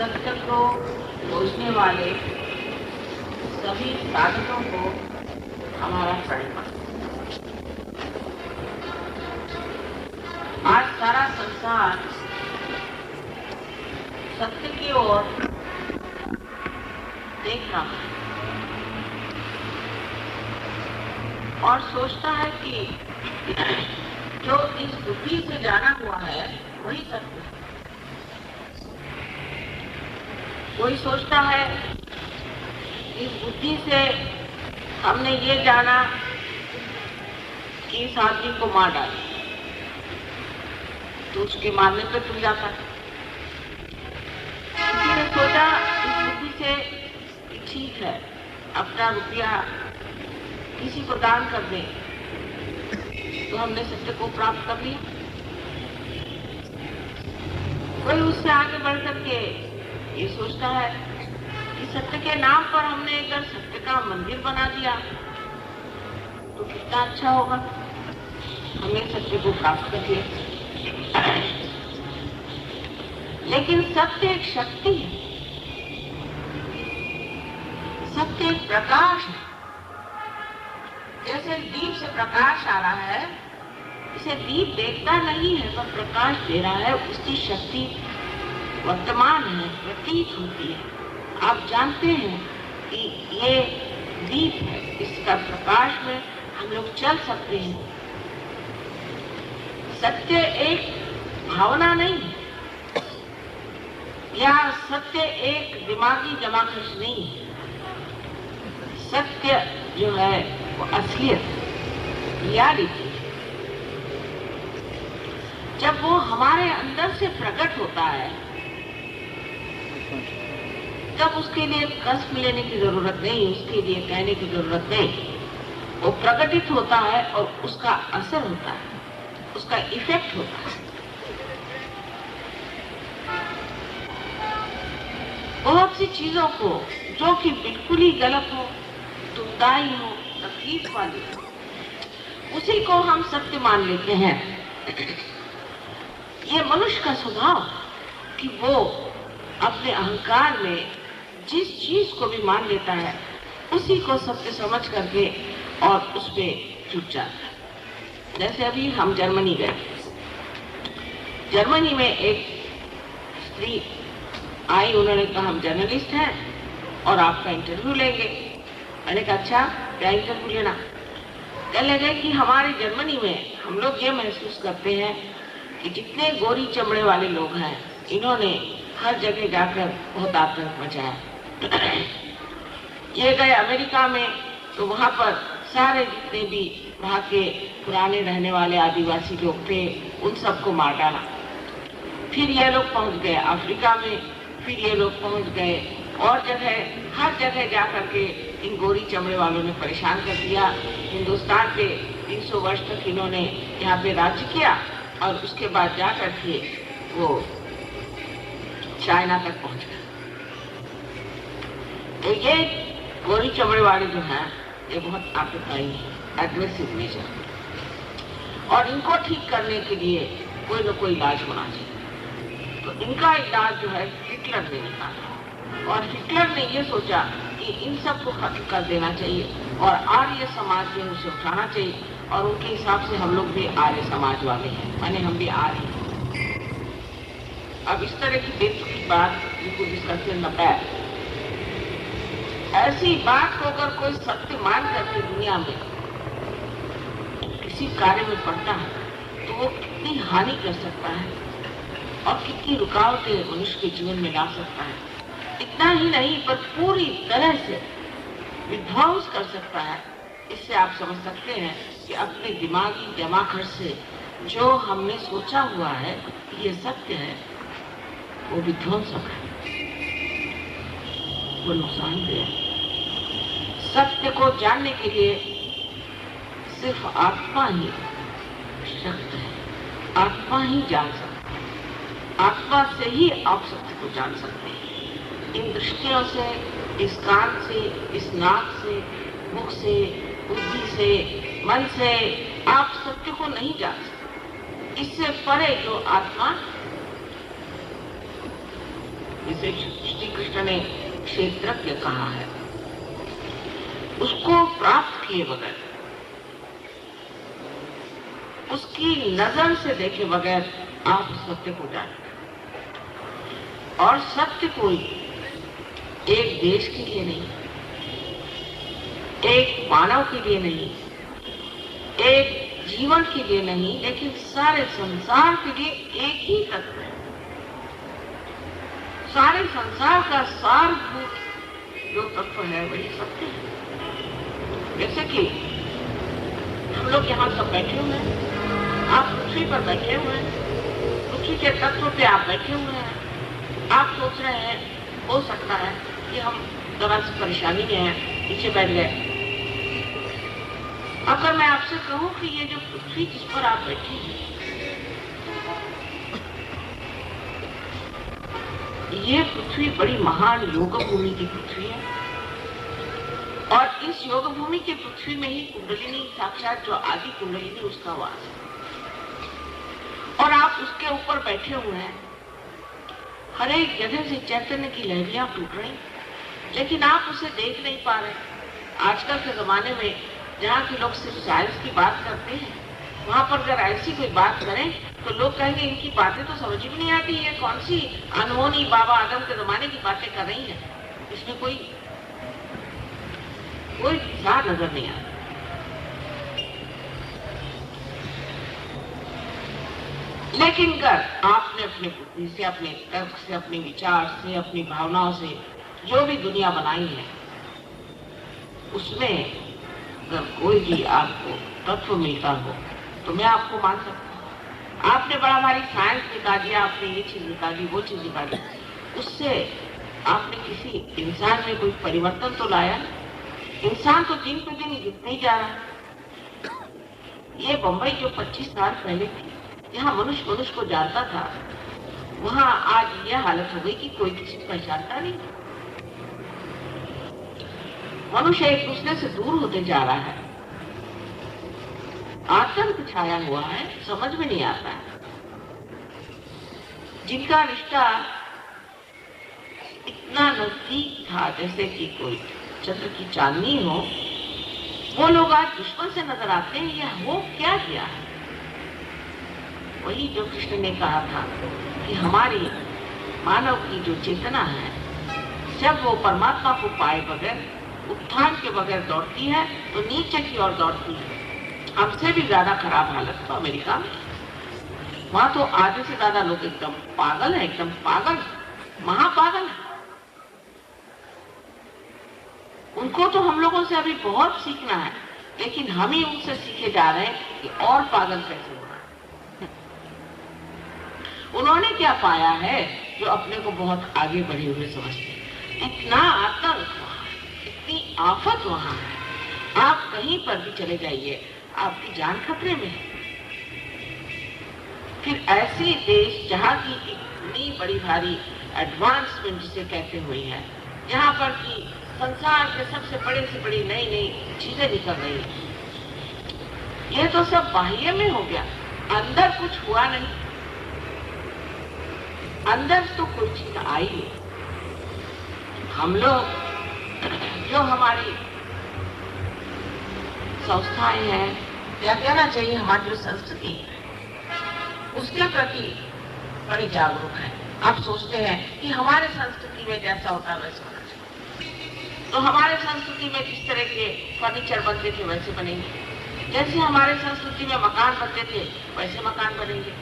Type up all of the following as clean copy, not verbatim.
सत्य को खोजने वाले सभी साधकों को हमारा प्रणाम। आज सारा संसार सत्य की ओर देख रहा है और सोचता है कि जो इस बुद्धि से जाना हुआ है वही सत्य है। कोई सोचता है इस बुद्धि से हमने ये जाना कि इस आदमी को मार डाला, तो उसके मारने पे तुल जाता है। किसी ने सोचा इस बुद्धि से ठीक है अपना रुपया किसी को दान कर दे, तो हमने सत्य को प्राप्त कर लिया। कोई उससे आगे बढ़ करके ये सोचता है कि सत्य के नाम पर हमने अगर सत्य का मंदिर बना दिया तो कितना अच्छा होगा, हमने सत्य को प्राप्त कर लिया। लेकिन सत्य एक शक्ति है, सत्य एक प्रकाश है। जैसे दीप से प्रकाश आ रहा है, इसे दीप देखता नहीं है पर प्रकाश दे रहा है, उसकी शक्ति वर्तमान है, प्रतीत होती है। आप जानते हैं कि ये दीप है, इसका प्रकाश में हम लोग चल सकते हैं। सत्य एक भावना नहीं है, या सत्य एक दिमागी जमाखर्च नहीं है। सत्य जो है वो असलियत, रियलिटी। जब वो हमारे अंदर से प्रकट होता है तब उसके लिए कष्ट लेने की जरूरत नहीं, उसके लिए कहने की जरूरत नहीं। वो प्रकटित होता है और उसका असर होता है, उसका इफेक्ट होता है। बहुत सी चीजों को जो कि बिल्कुल ही गलत हो, दुखदाई हो, तकलीफ वाली हो, उसी को हम सत्य मान लेते हैं। ये मनुष्य का स्वभाव कि वो अपने अहंकार में जिस चीज को भी मान लेता है उसी को सत्य समझ करके और उस पे छूट जाता है। जैसे अभी हम जर्मनी गए, जर्मनी में एक स्त्री आई, उन्होंने कहा हम जर्नलिस्ट हैं और आपका इंटरव्यू लेंगे। मैंने कहा अच्छा क्या इंटरव्यू लेना? कहने लगे कि हमारे जर्मनी में हम लोग ये महसूस करते हैं कि जितने गोरी चमड़े वाले लोग हैं इन्होंने हर जगह जाकर बहुत आतंक मचाया। ये गए अमेरिका में तो वहाँ पर सारे जितने भी वहाँ के पुराने रहने वाले आदिवासी लोग थे उन सबको मार डाला। फिर ये लोग पहुँच गए अफ्रीका में, फिर ये लोग पहुँच गए और जगह, हर जगह जा करके इन गोरी चमड़े वालों ने परेशान कर दिया। हिंदुस्तान पे 300 वर्ष तक इन्होंने यहाँ पे राज्य किया और उसके बाद जा करके वो चाइना तक पहुँच गए। तो ये गोरी चमड़े वाले जो हैं ये बहुत आतंकवादी है, एग्रेसिव नेचर, और इनको ठीक करने के लिए कोई न कोई इलाज होना चाहिए। तो इनका इलाज जो है हिटलर ने निकाला और हिटलर ने ये सोचा कि इन सबको खत्म कर देना चाहिए और आर्य समाज जो है उसे उठाना चाहिए, और उनके हिसाब से हम लोग भी आर्य समाज वाले हैं, माने हम भी आर्य हैं। अब इस तरह की बेतुकी बात जिनको डिस्कस न पाए, ऐसी बात को अगर कोई सत्य मान करके दुनिया में किसी कार्य में पड़ता है तो वो कितनी हानि कर सकता है और कितनी रुकावटें मनुष्य के जीवन में ला सकता है। इतना ही नहीं पर पूरी तरह से विध्वंस कर सकता है। इससे आप समझ सकते हैं कि अपने दिमागी जमाखर्च से जो हमने सोचा हुआ है ये सत्य है, वो विध्वंसक है, वो नुकसानदेह है। सत्य को जानने के लिए सिर्फ आत्मा ही शक्त है, आत्मा ही जान सकता है। आत्मा से ही आप सत्य को जान सकते हैं। इन दृष्टियों से, इस कान से, इस नाक से, मुख से, बुद्धि से, मन से आप सत्य को नहीं जान सकते। इससे परे जो आत्मा जिसे श्री कृष्ण ने क्षेत्रज्ञ कहा है, उसको प्राप्त किए बगैर, उसकी नजर से देखे बगैर आप सत्य को जानते, और सत्य कोई एक देश के लिए नहीं, एक मानव के लिए नहीं, एक जीवन के लिए नहीं, लेकिन सारे संसार के लिए एक ही तत्व है। सारे संसार का सारभूत जो तत्व है वही सत्य है। जैसे कि हम लोग यहाँ सब बैठे हुए हैं, आप पृथ्वी पर बैठे हुए हैं, पृथ्वी के तत्व पे आप बैठे हुए हैं, आप सोच रहे हैं हो सकता है कि हम जरा सी परेशानी में हैं, पीछे बैठ गए। अगर मैं आपसे कहूं कि ये जो पृथ्वी जिस पर आप बैठे हैं, ये पृथ्वी बड़ी महान योग भूमि की पृथ्वी है, और इस योग भूमि की पृथ्वी में ही कुंडलिनी, साक्षात जो आदि कुंडलिनी, उसका वास है, और आप उसके ऊपर बैठे हुए हैं। हर एक जगह से चैतन्य की लहरियां टूट रही, लेकिन आप उसे देख नहीं पा रहे। आजकल के जमाने में जहाँ के लोग सिर्फ साइंस की बात करते हैं, वहाँ पर अगर ऐसी कोई बात करें तो लोग कहेंगे इनकी बातें तो समझ भी नहीं आती, ये कौन सी अनहोनी बाबा आदम के जमाने की बातें कर रही हैं, इसमें कोई विचार नजर नहीं आता। लेकिन अगर आपने अपने बुद्धि से, अपने तर्क से, अपने विचार से, अपनी भावनाओं से जो भी दुनिया बनाई है, उसमें अगर कोई भी आपको तत्व मिलता हो तो मैं आपको मान सकता हूँ। आपने बड़ा भारी साइंस निकाल दिया, आपने ये चीज निकाली, वो चीज निकाली, उससे आपने किसी इंसान में कोई परिवर्तन तो लाया? इंसान तो दिन पे दिन गिरते ही जा रहा है। ये बंबई जो 25 साल पहले थी, यहाँ मनुष्य मनुष्य को जानता था, वहाँ आज यह हालत हो गई कि कोई किसी को पहचानता नहीं। मनुष्य एक दूसरे से दूर होते जा रहा है, आतंक छाया हुआ है, समझ में नहीं आता है। जिनका रिश्ता इतना नजदीक था जैसे कि कोई चंद्र की चांदनी हो, वो लोग आज दुश्मन से नजर आते हैं। यह हो क्या गया है? वही जो कृष्ण ने कहा था कि हमारी मानव की जो चेतना है, जब वो परमात्मा को पाए बगैर, उत्थान के बगैर दौड़ती है तो नीचे की ओर दौड़ती है। हमसे भी ज्यादा खराब हालत तो अमेरिका में, वहां तो आधे से ज्यादा लोग एकदम पागल है, एकदम पागल, महापागल है। उनको तो हम लोगों से अभी बहुत सीखना है, लेकिन हम ही उनसे सीखे जा रहे हैं कि और पागल कैसे होना है। उन्होंने क्या पाया है जो अपने को बहुत आगे बढ़े हुए समझते हैं। इतना आतंक, इतनी आफत वहां है, आप कहीं पर भी चले जाइए, आपकी जान खतरे में है। फिर ऐसे देश जहाँ की इतनी बड़ी भारी एडवांसमेंट जिसे कहते हुए है, जहाँ पर की संसार के सबसे बड़े से बड़ी नई नई चीजें निकल रही है, ये तो सब बाह्य में हो गया, अंदर कुछ हुआ नहीं। अंदर तो कोई चीज आई नहीं। हम लोग जो हमारी संस्थाएं हैं, या कहना चाहिए हमारी जो संस्कृति है, उसके प्रति बड़ी जागरूक है। आप सोचते हैं कि हमारे संस्कृति में जैसा होता है वैसा होना चाहिए, तो हमारे संस्कृति में जिस तरह के फर्नीचर बनते थे वैसे बनेंगे, जैसे हमारे संस्कृति में मकान बनते थे वैसे मकान बनेंगे,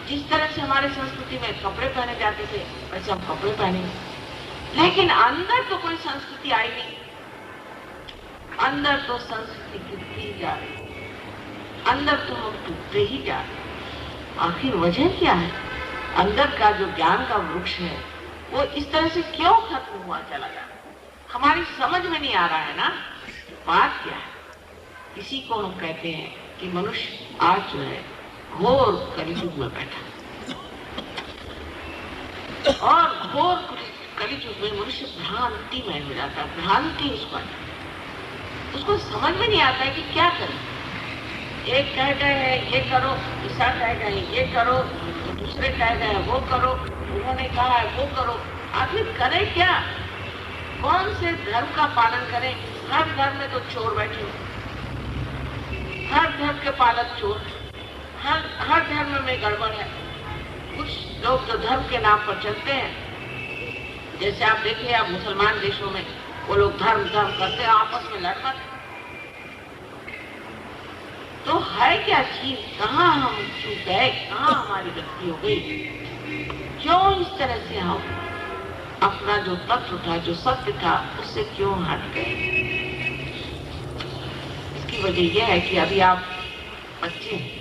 जिस तरह से हमारे संस्कृति में कपड़े पहने जाते थे वैसे हम कपड़े पहनेंगे। लेकिन अंदर तो कोई संस्कृति आई नहीं, अंदर तो संस्कृति गिरती जा रही, अंदर तो हम टूटते ही जा रहे। आखिर वजह क्या है? अंदर का जो ज्ञान का वृक्ष है वो इस तरह से क्यों खत्म हुआ चला जा रहा है? हमारी समझ में नहीं आ रहा है ना। बात क्या है? इसी को हम कहते हैं कि मनुष्य आज जो है घोर कलियुग में बैठा, और घोर कलियुग में मनुष्य भ्रांतिमय हो जाता है। भ्रांति उसको समझ में नहीं आता है कि क्या करें। एक कह गए हैं ये करो, दूसरा कह गए ये करो, तो दूसरे कह गए वो करो, उन्होंने कहा है वो करो, आखिर करें क्या? कौन से धर्म का पालन करें? हर धर्म में तो चोर बैठे हो, हर धर्म के पालक चोर, हर धर्म में गड़बड़ है। कुछ लोग जो धर्म के नाम पर चलते हैं, जैसे आप देखिए आप मुसलमान देशों में वो लोग धर्म करते हैं, आपस में लड़ना। तो है क्या चीज? कहाँ हम चूक गए? कहाँ हमारी गलती हो गई? क्यों इस तरह से हम अपना जो तत्व था, जो सत्य था, उससे क्यों हट गए? इसकी वजह यह है कि अभी आप बच्चे हैं।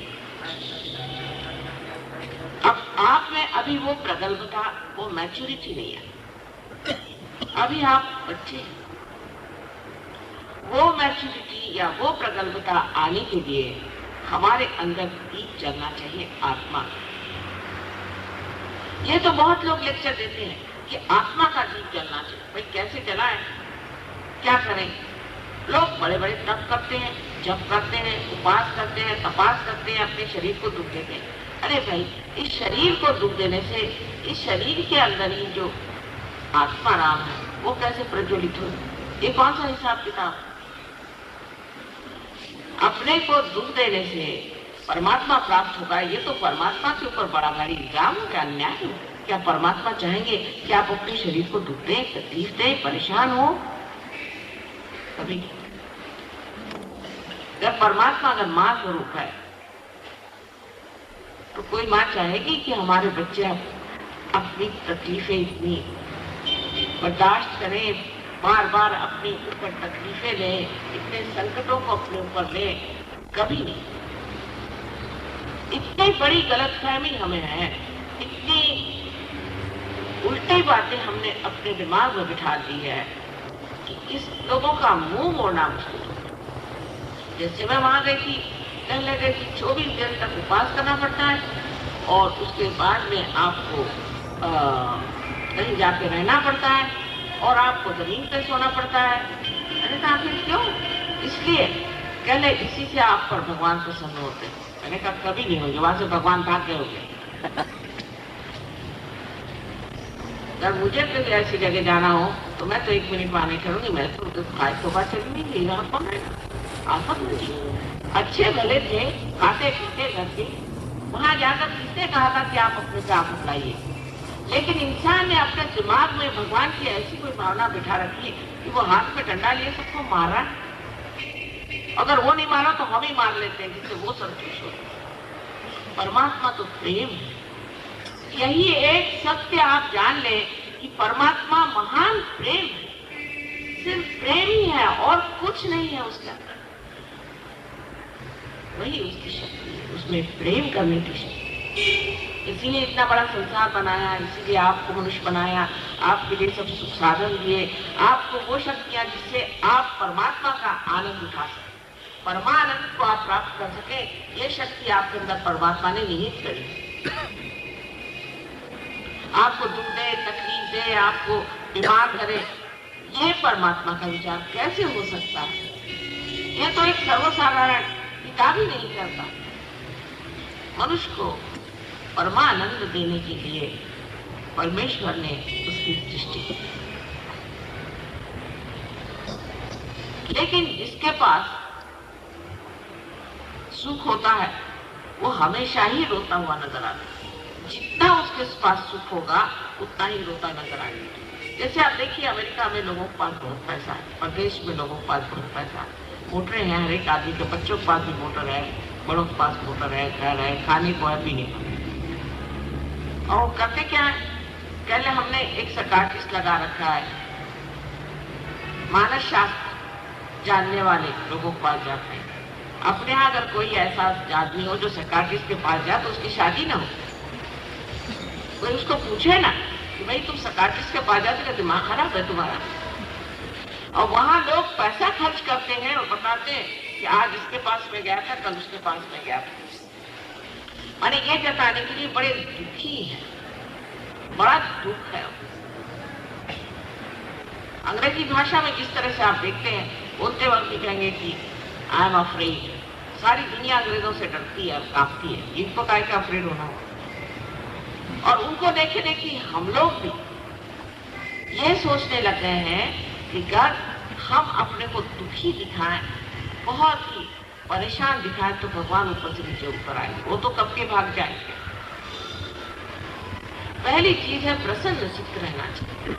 अब आप में अभी वो प्रगल्भता, वो मैच्योरिटी नहीं है। अभी आप बच्चे हैं। वो मैच्योरिटी या वो प्रगल्भता आने के लिए हमारे अंदर दीप जलना चाहिए, आत्मा। ये तो बहुत लोग लेक्चर देते हैं कि आत्मा का दीप जलना चाहिए। भाई कैसे जलाएं? क्या करें? लोग बड़े बड़े तप करते हैं, जप करते हैं, उपवास करते हैं, तपास करते हैं, अपने शरीर को दुख देते हैं। अरे भाई, इस शरीर को दुख देने से इस शरीर के अंदर ही जो आत्मा राम है वो कैसे प्रज्वलित हो? ये कौन सा हिसाब किताब? अपने को दुख देने से परमात्मा प्राप्त होगा, ये तो परमात्मा के ऊपर बड़ा भारी इल्जाम हो, क्या अन्याय हो? क्या परमात्मा चाहेंगे कि आप अपने शरीर को दुख दें, तकलीफ दें, परेशान हो? कभी जब परमात्मा अगर मां स्वरूप है तो कोई मां चाहेगी कि हमारे बच्चे अपनी तकलीफें इतनी बर्दाश्त करें, बार बार अपने ऊपर तकलीफें लें, इतने संकटों को अपने ऊपर लें? कभी नहीं। इतनी बड़ी गलतफहमी हमें है, इतनी उल्टी बातें हमने अपने दिमाग में बिठा दी है कि इस लोगों का मुंह मोड़ना मुश्किल है। जैसे मैं वहां गई थी, कहने लगे कि 24 दिन तक उपवास करना पड़ता है और उसके बाद में आपको कहीं जाके रहना पड़ता है और आपको जमीन पे सोना पड़ता है। मैंने कहा आखिर क्यों? इसलिए कहले इसी से आप पर भगवान प्रसन्न होते हैं। मैंने कहा कभी नहीं होंगे, वहां से भगवान भाग गए होंगे। अगर मुझे कभी ऐसी जगह जाना हो तो मैं तो 1 मिनट वहां नहीं ठहरूंगी। मैं तो खाए तो बात चली नहीं गई। आफत नहीं, अच्छे भले थे, खाते पीते घर के, वहां जाकर किसने कहा था कि आप अपने से आफत लाइए? लेकिन इंसान ने अपने दिमाग में भगवान की ऐसी कोई भावना बिठा रखी कि वो हाथ में डंडा लिए सबको मारा। अगर वो नहीं मारा तो हम ही मार लेते हैं, जिससे वो संतुष्ट हो। परमात्मा तो प्रेम है। यही एक सत्य आप जान ले कि परमात्मा महान प्रेम है, सिर्फ प्रेम ही है और कुछ नहीं है उसके अंदर। वही उसकी शक्ति है, उसमें प्रेम करने की शक्ति। इसीलिए इतना बड़ा संसार बनाया, इसीलिए आपको मनुष्य बनाया, आपके लिए सब सुख साधन दिए, आपको वो शक्तियां जिससे आप परमात्मा का आनंद उठा सके, परमानंद को आप प्राप्त कर सके। ये शक्ति आपके अंदर परमात्मा ने निहित करी। आपको दुख दे, तकलीफ दे, आपको बीमार करे, ये परमात्मा का विचार कैसे हो सकता है? ये तो एक सर्वसाधारण पिता भी नहीं करता। मनुष्य को परमानंद देने के लिए परमेश्वर ने उसकी सृष्टि की। लेकिन जिसके पास सुख होता है वो हमेशा ही रोता हुआ नजर आता है। जितना उसके पास सुख होगा उतना ही रोता नजर आएगा। जैसे आप देखिए अमेरिका में लोगों के पास बहुत पैसा है, प्रदेश में लोगों के पास बहुत पैसा है, मोटरें हैं, हर एक आदमी के बच्चों के पास भी मोटर है, बड़ों के पास मोटर है, घर है, खाने को है, पीने को। और करते क्या है? पहले हमने एक साइकियाट्रिस्ट लगा रखा है, मानस शास्त्र जानने वाले लोगों के पास जाते हैं। अपने यहाँ अगर कोई ऐसा आदमी हो जो साइकियाट्रिस्ट के पास जाए तो उसकी शादी ना हो, कोई उसको पूछे ना कि भाई तुम साइकियाट्रिस्ट के पास जाते, दिमाग खराब है तुम्हारा? और वहां लोग पैसा खर्च करते हैं और बताते हैं कि आज इसके पास में गया था, कल उसके पास में गया था। माने ये जताने के लिए बड़े दुखी है, बड़ा दुख है। अंग्रेजी भाषा में जिस तरह से आप देखते हैं, बोलते वक्त कहेंगे कि आई एम अफ्रेड। सारी दुनिया अंग्रेजों से डरती है, कांपती है, इनको काहे का अफ्रेड होना हो। और उनको देखे देखिए हम लोग भी ये सोचने लग गए हैं कि अगर हम अपने को दुखी दिखाएं, बहुत ही परेशान दिखाएं, तो भगवान ऊपर से नीचे ऊपर आएंगे, वो तो कब के भाग जाएंगे। पहली चीज है प्रसन्न चित्त रहना चाहिए।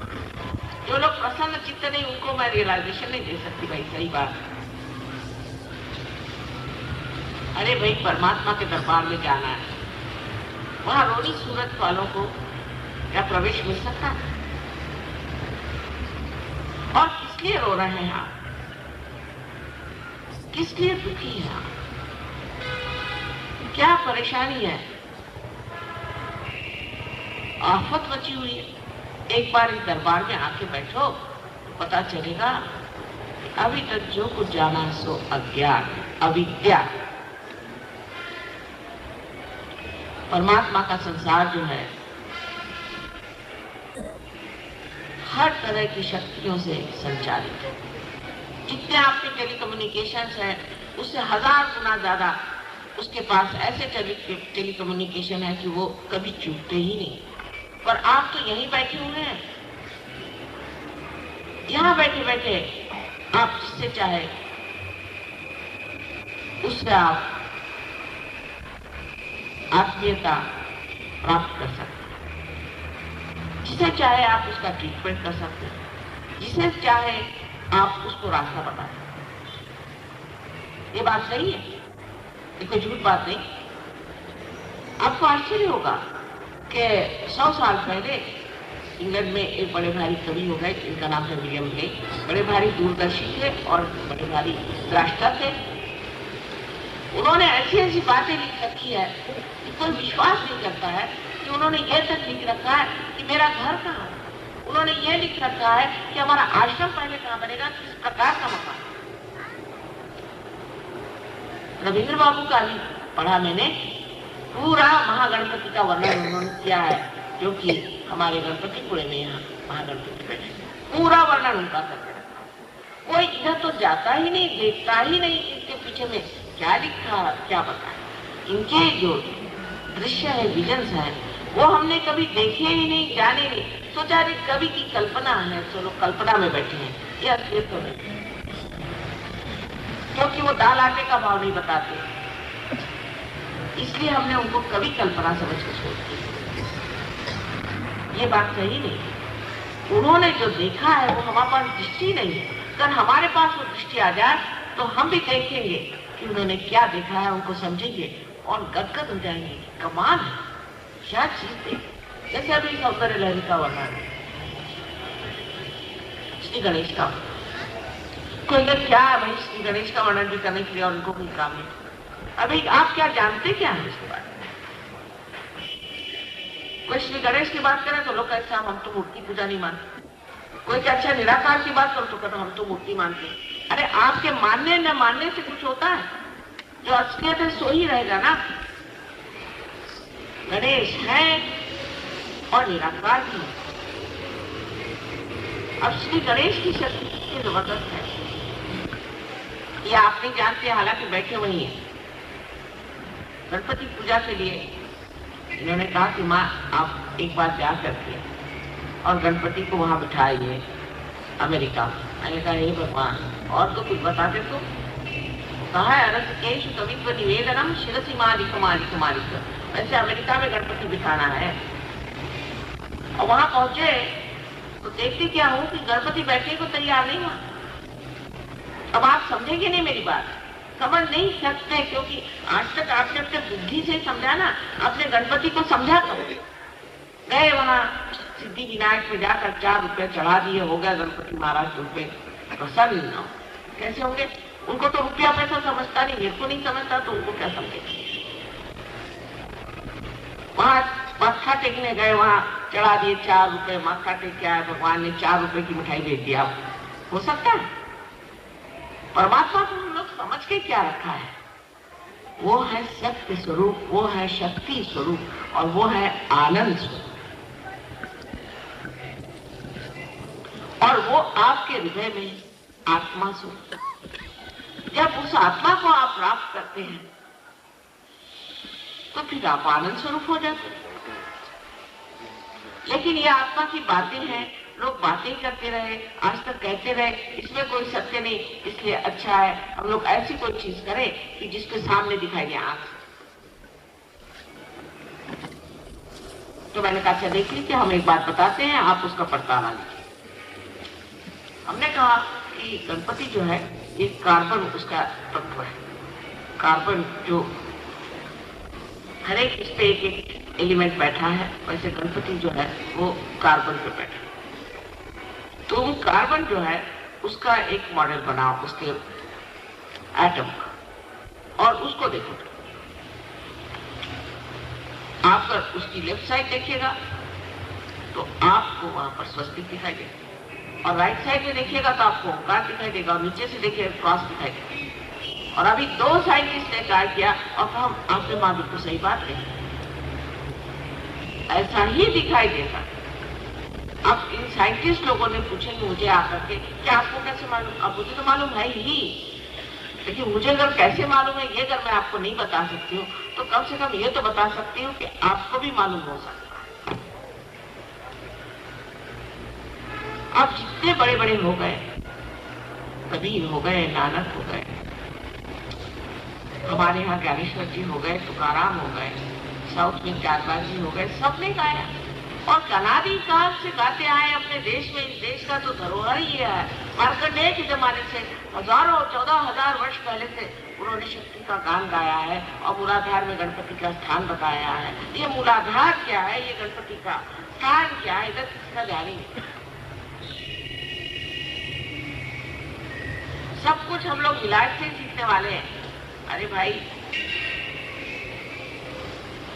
जो लोग प्रसन्न चित्त नहीं, उनको मैं रियलाइजेशन नहीं दे सकती। भाई सही बात है, अरे भाई परमात्मा के दरबार में जाना है, वहां रोनी सूरत वालों को क्या प्रवेश मिल सकता है? और किस लिए रो रहे हैं आप? किस लिए दुखी हैं आप? क्या परेशानी है? आफत मची हुई है। एक बार इस दरबार में आके बैठो तो पता चलेगा अभी तक जो कुछ जाना सो अज्ञान, अविद्या। परमात्मा का संसार जो है हर तरह की शक्तियों से संचालित है। जितने आपके टेलीकम्युनिकेशंस हैं उससे 1000 गुना ज्यादा उसके पास ऐसे टेलीकम्युनिकेशन है कि वो कभी चूकते ही नहीं। पर आप तो यहीं बैठे हुए हैं, यहां बैठे बैठे आप जिससे चाहे उससे आप आत्मीयता प्राप्त कर सकते हैं, जिसे चाहे आप उसका ट्रीटमेंट कर सकते हैं, जिसे चाहे आप उसको रास्ता बता सकते हैं। ये बात सही है, ये कोई झूठ बात नहीं। आपको आश्चर्य होगा कि 100 साल पहले इंग्लैंड में एक बड़े भारी कवि हो गए, इनका नाम है विलियम ब्लेक। बड़े भारी दूरदर्शी थे और बड़े भारी द्रष्टा थे। उन्होंने ऐसी ऐसी बातें लिख रखी है कि कोई विश्वास नहीं करता है कि उन्होंने ये तक लिख रखा है कि मेरा घर कहाँ है। उन्होंने ये लिख रखा है कि हमारा आश्रम पहले कहाँ बनेगा, किस प्रकार का मकान। रविंद्र बाबू का भी पढ़ा मैंने, पूरा महागणपति का वर्णन उन्होंने किया है, जो कि हमारे गणपतिपुरे में यहाँ महागणपति बैठे, पूरा वर्णन उनका करके रखा। कोई इधर तो जाता ही नहीं, देखता ही नहीं इसके पीछे में क्या लिखा, क्या बताया। इनके जो दृश्य है, विजन्स है, वो हमने कभी देखे ही नहीं, जाने नहीं। सोचा रे कवि की कल्पना है, तो लोग कल्पना में बैठे हैं, ये असलियत तो नहीं, क्योंकि वो दाल आटे का भाव नहीं बताते, इसलिए हमने उनको कवि कल्पना समझ के छोड़ दिया। ये बात सही नहीं। उन्होंने जो देखा है वो हमारे पास दृष्टि नहीं है। अगर हमारे पास वो दृष्टि आ जाए तो हम भी देखेंगे कि उन्होंने क्या देखा है, उनको समझेंगे और गदगद हो जाएंगे। कमाल है, क्या चीज देख। जैसे अभी सौंदर्य लहरी का वर्णन, श्री गणेश का, कोई क्या है भाई श्री गणेश का वर्णन भी करने के लिए और उनको कोई काम नहीं। अभी आप क्या जानते क्या है इसके बारे में? कोई श्री गणेश की बात करें तो लोग कहते हैं हम तो मूर्ति पूजा नहीं मानते। कोई अच्छा निराकार की बात करो तो कहते हम तो मूर्ति मानते हैं। अरे आपके मानने न मानने से कुछ होता है? जो असलियत है सो ही रहेगा ना। गणेश है और निराकार भी है। अब श्री गणेश की शक्ति कितनी जबरदस्त है ये आप नहीं जानते, हालांकि बैठे वही है। गणपति पूजा के लिए इन्होंने कहा कि माँ आप एक बार जा करके और गणपति को वहां बिठाइए अमेरिका। मैंने कहा हे भगवान और तो कुछ बताते तो। कहा है अरसकेशु कवित्व निवेदनम शिरसी मालिक मालिक मालिक। वैसे अमेरिका में गणपति बिठाना है और वहां पहुंचे तो देखते क्या हो कि गणपति बैठने को तैयार नहीं हुआ। अब आप समझेंगे नहीं मेरी बात, समझ नहीं सकते, क्योंकि आज तक आपने अपने बुद्धि से समझा ना, आपने गणपति को समझा कब? गए वहां सिद्धि विनायक में जाकर 4 रुपए चढ़ा दिए, हो गया गणपति महाराज रुपए प्रसन्न। कैसे होंगे? उनको तो रुपया पैसा समझता नहीं, मेरे को नहीं समझता, तो उनको क्या समझेगा? वहां माथा टेकने गए, वहां चढ़ा दिए 4 रुपए, माथा टेक के आए, भगवान ने 4 रुपए की मिठाई भेज दिया। हो सकता है? परमात्मा को हम लोग समझ के क्या रखा है? वो है सत्य स्वरूप, वो है शक्ति स्वरूप और वो है आनंद स्वरूप। और वो आपके हृदय में आत्मा स्वरूप। जब उस आत्मा को आप प्राप्त करते हैं तो फिर आप आनंद स्वरूप हो जाते हैं। लेकिन ये आत्मा की बातें हैं, लोग बातें ही करते रहे, आज तक कहते रहे, इसमें कोई सत्य नहीं, इसलिए अच्छा है हम लोग ऐसी कोई चीज करें कि जिसके सामने दिखाई दे आंख। तो मैंने कहा अच्छा देख लीजिए, हम एक बात बताते हैं, आप उसका परतावा लीजिए। हमने कहा कि गणपति जो है एक कार्बन उसका तत्व है। कार्बन जो हर एक इस पे एक एक एलिमेंट बैठा है, वैसे गणपति जो है वो कार्बन पे बैठा है। तो वो कार्बन जो है उसका एक मॉडल बनाओ उसके एटम का, और उसको देखो। आप अगर उसकी लेफ्ट साइड देखिएगा तो आपको वहां पर स्वस्तिक दिखाई देगा, और राइट साइड में देखिएगा तो आपको ओंकार दिखाई देगा, और नीचे से देखिएगा क्रॉस दिखाई देगा। और अभी 2 साइंटिस्ट ने ट्राई किया और हम आपके माँ बिल्कुल सही बात है, ऐसा ही दिखाई देता। अब इन साइंटिस्ट लोगों ने पूछेंगे मुझे आकर के कि आपको कैसे मालूम? अब मुझे तो मालूम है ही, लेकिन मुझे अगर कैसे मालूम है ये अगर मैं आपको नहीं बता सकती हूँ तो कम से कम ये तो बता सकती हूँ कि आपको भी मालूम हो सकता है। आप जितने बड़े बड़े हो गए, कबीर हो गए, नानक हो गए, हमारे यहाँ ज्ञानेश्वर जी हो गए, तुकाराम हो गए, साउथ में त्यागराज जी हो गए, सबने गाया और अनादि काल से गाते आए अपने देश में। इस देश का तो धरोहर ही है। मार्कंडेय के जमाने से हजारों 14,000 वर्ष पहले से उन्होंने शक्ति का गान गाया है और मूलाधार में गणपति का स्थान बताया है। ये मूलाधार क्या है, ये गणपति का स्थान क्या है, इधर किसका ध्यान ही नहीं। सब कुछ हम लोग इलाज से सीखने वाले हैं। अरे भाई,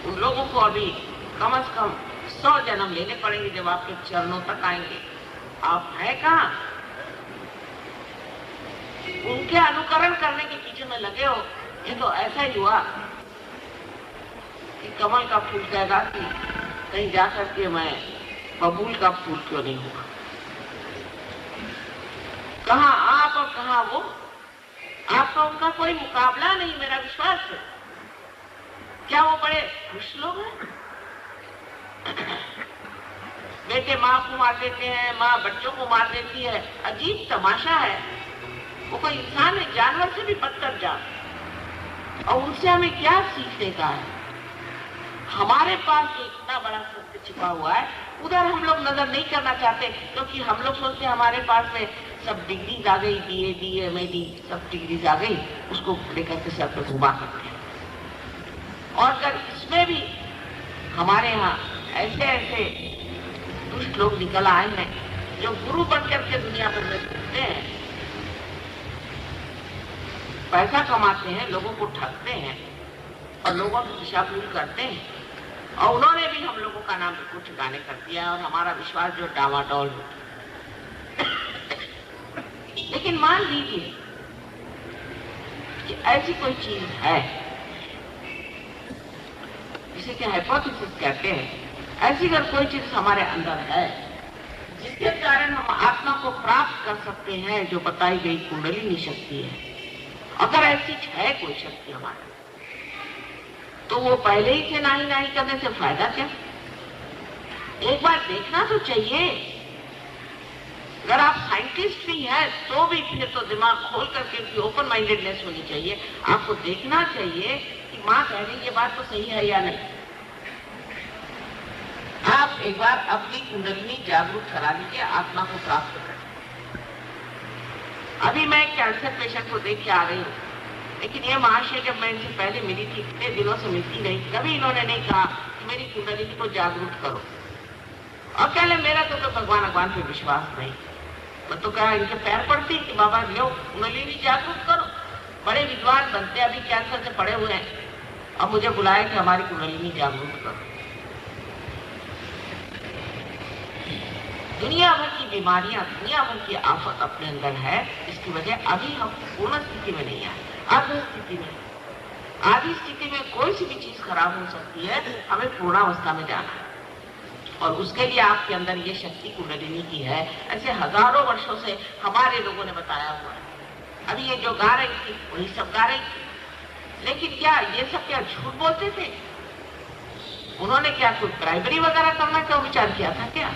उन लोगों को अभी कम से कम 100 जन्म लेने पड़ेंगे जब आपके चरणों तक आएंगे। आप है कहाँ? उनके अनुकरण करने के पीछे में लगे हो। ये तो ऐसा ही हुआ कि कमल का फूल कहता कि कहीं जाकर के मैं बबूल का फूल क्यों नहीं हुआ। कहाँ आप और कहाँ वो? आपका उनका कोई मुकाबला नहीं, मेरा विश्वास है। क्या वो बड़े खुश लोग हैं? बेटे माँ को मार देते हैं, माँ बच्चों को मार देती है। अजीब तमाशा है। वो कोई इंसान है, जानवर से भी बदतर जात। और उनसे हमें क्या सीखने का है? हमारे पास इतना बड़ा सत्य छिपा हुआ है, उधर हम लोग नजर नहीं करना चाहते, क्योंकि हम लोग सोचते हैं हमारे पास में सब डिग्रीज आ गई, BA, MA, सब डिग्रीज आ गई, उसको लेकर के सर पर घुमा सकते हैं। और अगर इसमें भी हमारे यहाँ ऐसे ऐसे दुष्ट लोग निकल आए हैं जो गुरु बनकर के दुनिया भर में घूमते हैं, पैसा कमाते हैं, लोगों को ठगते हैं और लोगों की दिशाभूल करते हैं, और उन्होंने भी हम लोगों का नाम बिल्कुल ठिकाने कर दिया और हमारा विश्वास जो डामाडोल होता। लेकिन मान लीजिए कि ऐसी कोई चीज है जिसे कि हाइपोथेसिस कहते हैं, ऐसी अगर कोई चीज हमारे अंदर है जिसके कारण हम आत्मा को प्राप्त कर सकते हैं, जो बताई गई कुंडलिनी शक्ति है, अगर ऐसी है कोई शक्ति हमारे, तो वो पहले ही से नाही करने से फायदा क्या? एक बार देखना तो चाहिए। अगर आप साइंटिस्ट भी हैं तो भी फिर तो दिमाग खोल करके ओपन माइंडेडनेस होनी चाहिए। आपको देखना चाहिए कि माँ कह रही ये बात तो सही है या नहीं। आप एक बार अपनी कुंडलिनी जागरूक करा लीजिए, आत्मा को प्राप्त करें। अभी मैं कैंसर पेशेंट को देख के आ रही हूँ, लेकिन ये महाशय जब मैं इनसे पहले मिली थी, इतने दिनों से मिलती नहीं, कभी इन्होंने नहीं कहा कि मेरी कुंडलिनी को जागरूक करो। और कहले मेरा तो भगवान पे विश्वास नहीं। मैं तो कहा इनके पैर पड़ती कि बाबा लो कुंडलिनी जागरूक करो। बड़े विद्वान बनते, अभी कैंसर से पड़े हुए हैं, अब मुझे बुलाया कि हमारी कुंडलिनी जागरूक करो। दुनिया भर की बीमारियां, दुनिया भर की आफत अपने अंदर है, इसकी वजह अभी हम पूर्ण स्थिति में नहीं आए, आधी स्थिति में। आधी स्थिति में कोई सी भी चीज खराब हो सकती है, हमें पूर्णावस्था में जाना है। और उसके लिए आपके अंदर ये शक्ति कुंडलिनी की है। ऐसे हजारों वर्षों से हमारे लोगों ने बताया हुआ है। अभी ये जो गा रही थी वही सब गा रही थी, लेकिन क्या ये सब क्या झूठ बोलते थे? उन्होंने क्या कोई प्राइमरी वगैरह करना का विचार किया था क्या?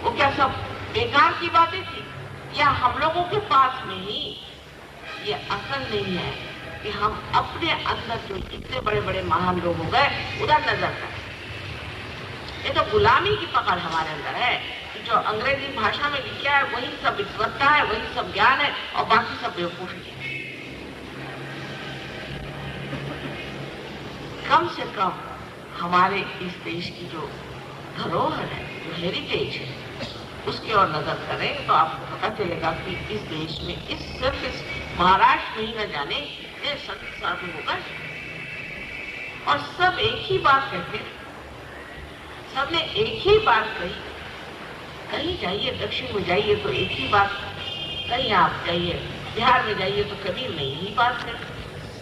वो क्या सब बेकार की बातें थी, या हम लोगों के पास में ही ये अकल नहीं है कि हम अपने अंदर जो इतने बड़े बड़े महान लोग हो गए उधर नजर करें। ये तो गुलामी की पकड़ हमारे अंदर है कि जो अंग्रेजी भाषा में लिखा है वही सब विद्वत्ता है, वही सब ज्ञान है, और बाकी सब बेवकूफी है। कम से कम हमारे इस देश की जो धरोहर है, जो हेरिटेज है, उसकी ओर नजर करें तो आपको पता चलेगा कि इस देश में सिर्फ इस महाराष्ट्र में ही न जाने इतने संत साधु हो गए, और सब एक ही बात कहते हैं, सबने एक ही बात कही। कहीं जाइए, दक्षिण में जाइए तो एक ही बात, कहीं आप जाइए बिहार में जाइए तो कबीर ने यही बात कही,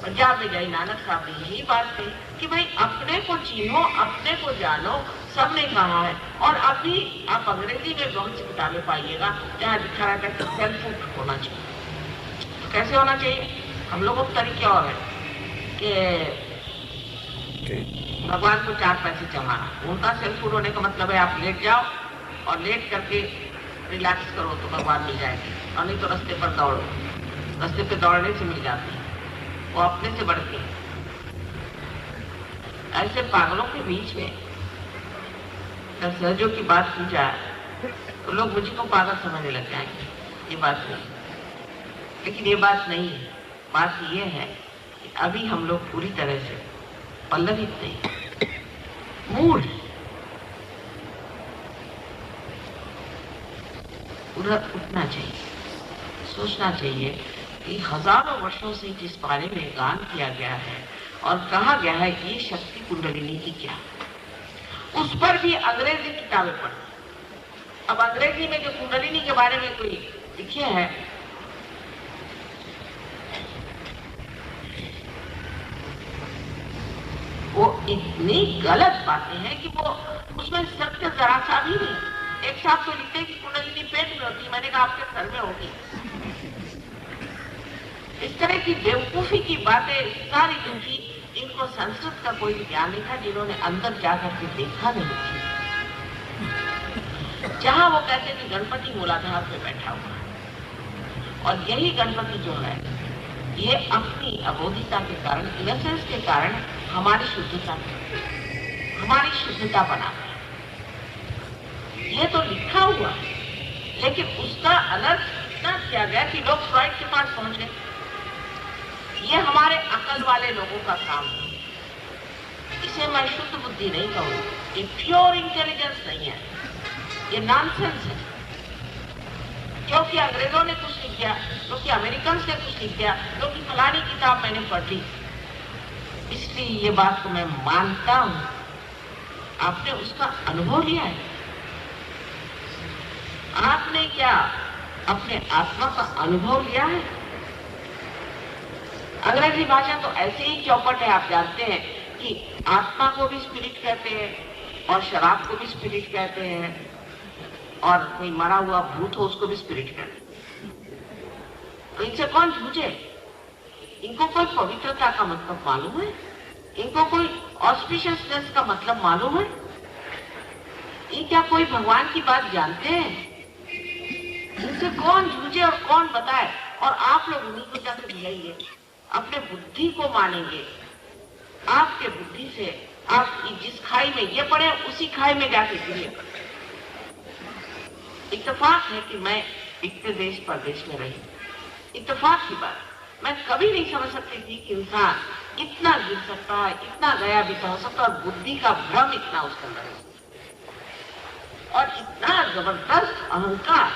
पंजाब में जाइए नानक साहब ने यही बात कही कि भाई अपने को चीनो, अपने को जानो, सबने कहा है। और अभी आप अंग्रेजी में बहुत सी किताबें पाइएगा जहाँ लिखा रहता है कि सेल्फ होना चाहिए। तो कैसे होना चाहिए? हम लोगों का तरीका और है कि भगवान को 4 पैसे जमाना। उनका सेल्फ फूड होने का मतलब है आप लेट जाओ और लेट करके रिलैक्स करो तो भगवान मिल जाएंगे, और नहीं तो रास्ते पर दौड़ो। रास्ते पे दौड़ने से मिल जाते हैं, वो अपने से बढ़ते हैं। ऐसे पागलों के बीच में अगर सहजों की बात की जाए तो लोग मुझे को पागल समझने लग जाएंगे। ये बात नहीं, लेकिन ये बात नहीं है। बात ये है कि अभी हम लोग पूरी तरह से पल्लवित नहीं, मूड उधर उठना चाहिए, सोचना चाहिए कि हजारों वर्षों से जिस बारे में गान किया गया है और कहा गया है कि ये शक्ति कुंडलिनी की क्या, उस पर भी अंग्रेजी किताबें पढ़ी। अब अंग्रेजी में जो कुंडलिनी के बारे में कोई लिखे हैं, वो इतनी गलत बातें हैं कि वो उसमें सत्य जरा सा भी नहीं। एक साथ तो लिखते हैं कि कुंडलिनी पेट में होती है, मैंने कहा आपके सर में होगी। इस तरह की बेवकूफी की बातें सारी लिखी, इनको संस्कृत का कोई ज्ञान नहीं था, जिन्होंने अंदर जाकर के देखा नहीं था। जहां वो कहते कि गणपति मूलाधार पे बैठा हुआ है, और यही गणपति जो है ये अपनी अबोधिता के कारण, इनोसेंस के कारण हमारी शुद्धता बना है। ये तो लिखा हुआ है, लेकिन उसका अनर्थ इतना किया गया कि लोग फ्रॉइड के पास पहुंच गए। ये हमारे अकल वाले लोगों का काम है। इसे मैं शुद्ध बुद्धि नहीं कहूँ, ये प्योर इंटेलिजेंस नहीं है, ये नॉनसेंस है। क्योंकि अंग्रेजों ने कुछ नहीं किया, क्योंकि अमेरिकन ने कुछ नहीं किया, क्योंकि फलानी किताब मैंने पढ़ ली, इसलिए ये बात को मैं मानता हूं। आपने उसका अनुभव लिया है? आपने क्या अपने आत्मा का अनुभव लिया है? अंग्रेजी भाषा तो ऐसे ही चौपट है, आप जानते हैं कि आत्मा को भी स्पिरिट कहते हैं और शराब को भी स्पिरिट कहते हैं, और कोई मरा हुआ भूत हो उसको भी स्पिरिट कहते हैं। तो इनसे कौन झूठे? इनको कोई पवित्रता का मतलब मालूम है? इनको कोई ऑस्पिशियसनेस का मतलब मालूम है? ये क्या कोई भगवान की बात जानते हैं? इनसे कौन झूठे और कौन बताए? और आप लोग उन्हीं को जाकर बुलाइए, अपने बुद्धि को मानेंगे। आपके बुद्धि से आप जिस खाई में ये पड़े उसी खाई में जाके गिरे। इत्तेफाक है कि मैं इतने देश परदेश में रही, इत्तेफाक की बात। मैं कभी नहीं समझ सकती थी कि इंसान इतना गिर सकता है, इतना गया बीता हो सकता है, और बुद्धि का भ्रम इतना उसके अंदर है, और इतना जबरदस्त अहंकार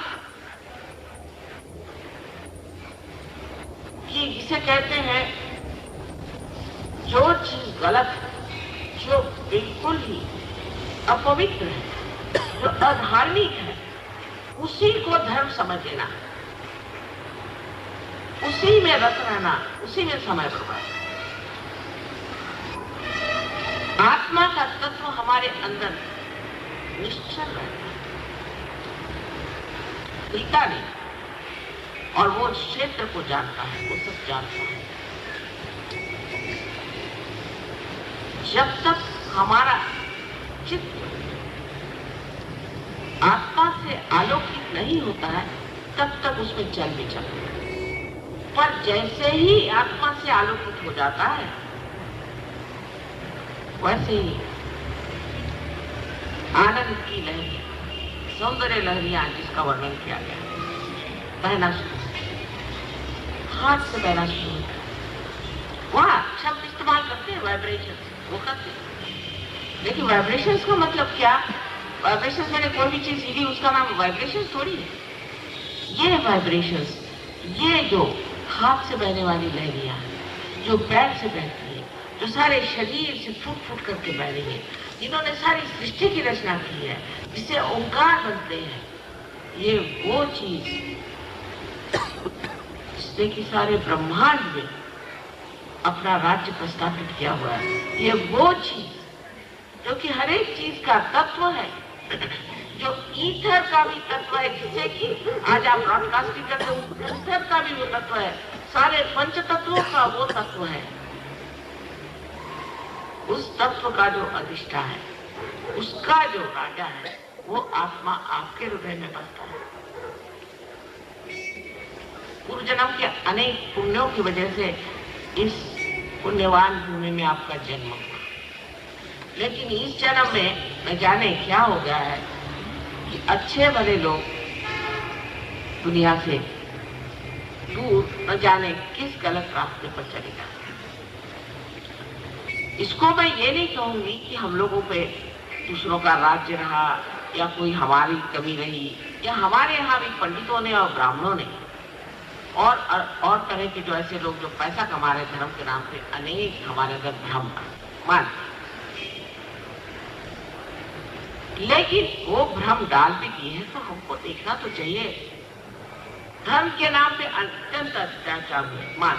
कि जिसे कहते हैं जो चीज गलत है, जो बिल्कुल ही अपवित्र है, जो अधार्मिक है, उसी को धर्म समझ लेना, उसी में रत रहना, उसी में समय बर्बाद। आत्मा का तत्व हमारे अंदर निश्चल रहता है, हिलता नहीं, और वो क्षेत्र को जानता है, वो सब जानता है। जब तक हमारा चित्त आत्मा से आलोकित नहीं होता है तब तक उसमें चल भी चलता है, पर जैसे ही आत्मा से आलोकित हो जाता है वैसे ही आनंद की लहरियां, सौंदर्य लहरियां जिसका वर्णन किया गया, बहना शुरू, हाथ से बहना शुरू होता है। वहां शब्द इस्तेमाल करते हैं वाइब्रेशन, वो करते हैं, लेकिन वाइब्रेशन का मतलब क्या? वाइब्रेशन मैंने कोई भी चीज हिली उसका नाम वाइब्रेशन थोड़ी है। ये वाइब्रेशन, ये जो हाथ से बहने वाली लहरियां, जो पैर से बहती है, जो सारे शरीर से फूट फूट करके बह रही है, जिन्होंने सारी सृष्टि की रचना की है, जिससे ओंकार बनते हैं, ये वो चीज जिसने कि सारे ब्रह्मांड में अपना राज्य प्रस्थापित किया हुआ है। ये वो चीज जो कि हर एक चीज का तत्व है, जो ईथर का भी तत्व है, जिससे कि आज आप ब्रॉडकास्टिंग करते हो, ईथर का भी वो तत्व है, सारे पंच तत्वों का वो तत्व है। उस तत्व का जो अधिष्ठा है, उसका जो राजा है, वो आत्मा आपके हृदय में बसता है। पूर्व जन्म के अनेक पुण्यों की वजह से इस पुण्यवान भूमि में आपका जन्म हुआ, लेकिन इस जन्म में न जाने क्या हो गया है कि अच्छे भले लोग दुनिया से दूर न जाने किस गलत रास्ते पर चले जाते। इसको मैं ये नहीं कहूंगी कि हम लोगों पे दूसरों का राज्य रहा या कोई हमारी कमी रही, या हमारे यहाँ भी पंडितों ने और ब्राह्मणों ने और तरह के जो ऐसे लोग जो पैसा कमा रहे धर्म के नाम पे, अनेक हमारे अंदर भ्रम मान, लेकिन वो भ्रम डाल भी दिए हैं तो हमको देखना तो चाहिए। धर्म के नाम पे अत्यंत अत्याचार हुए मान,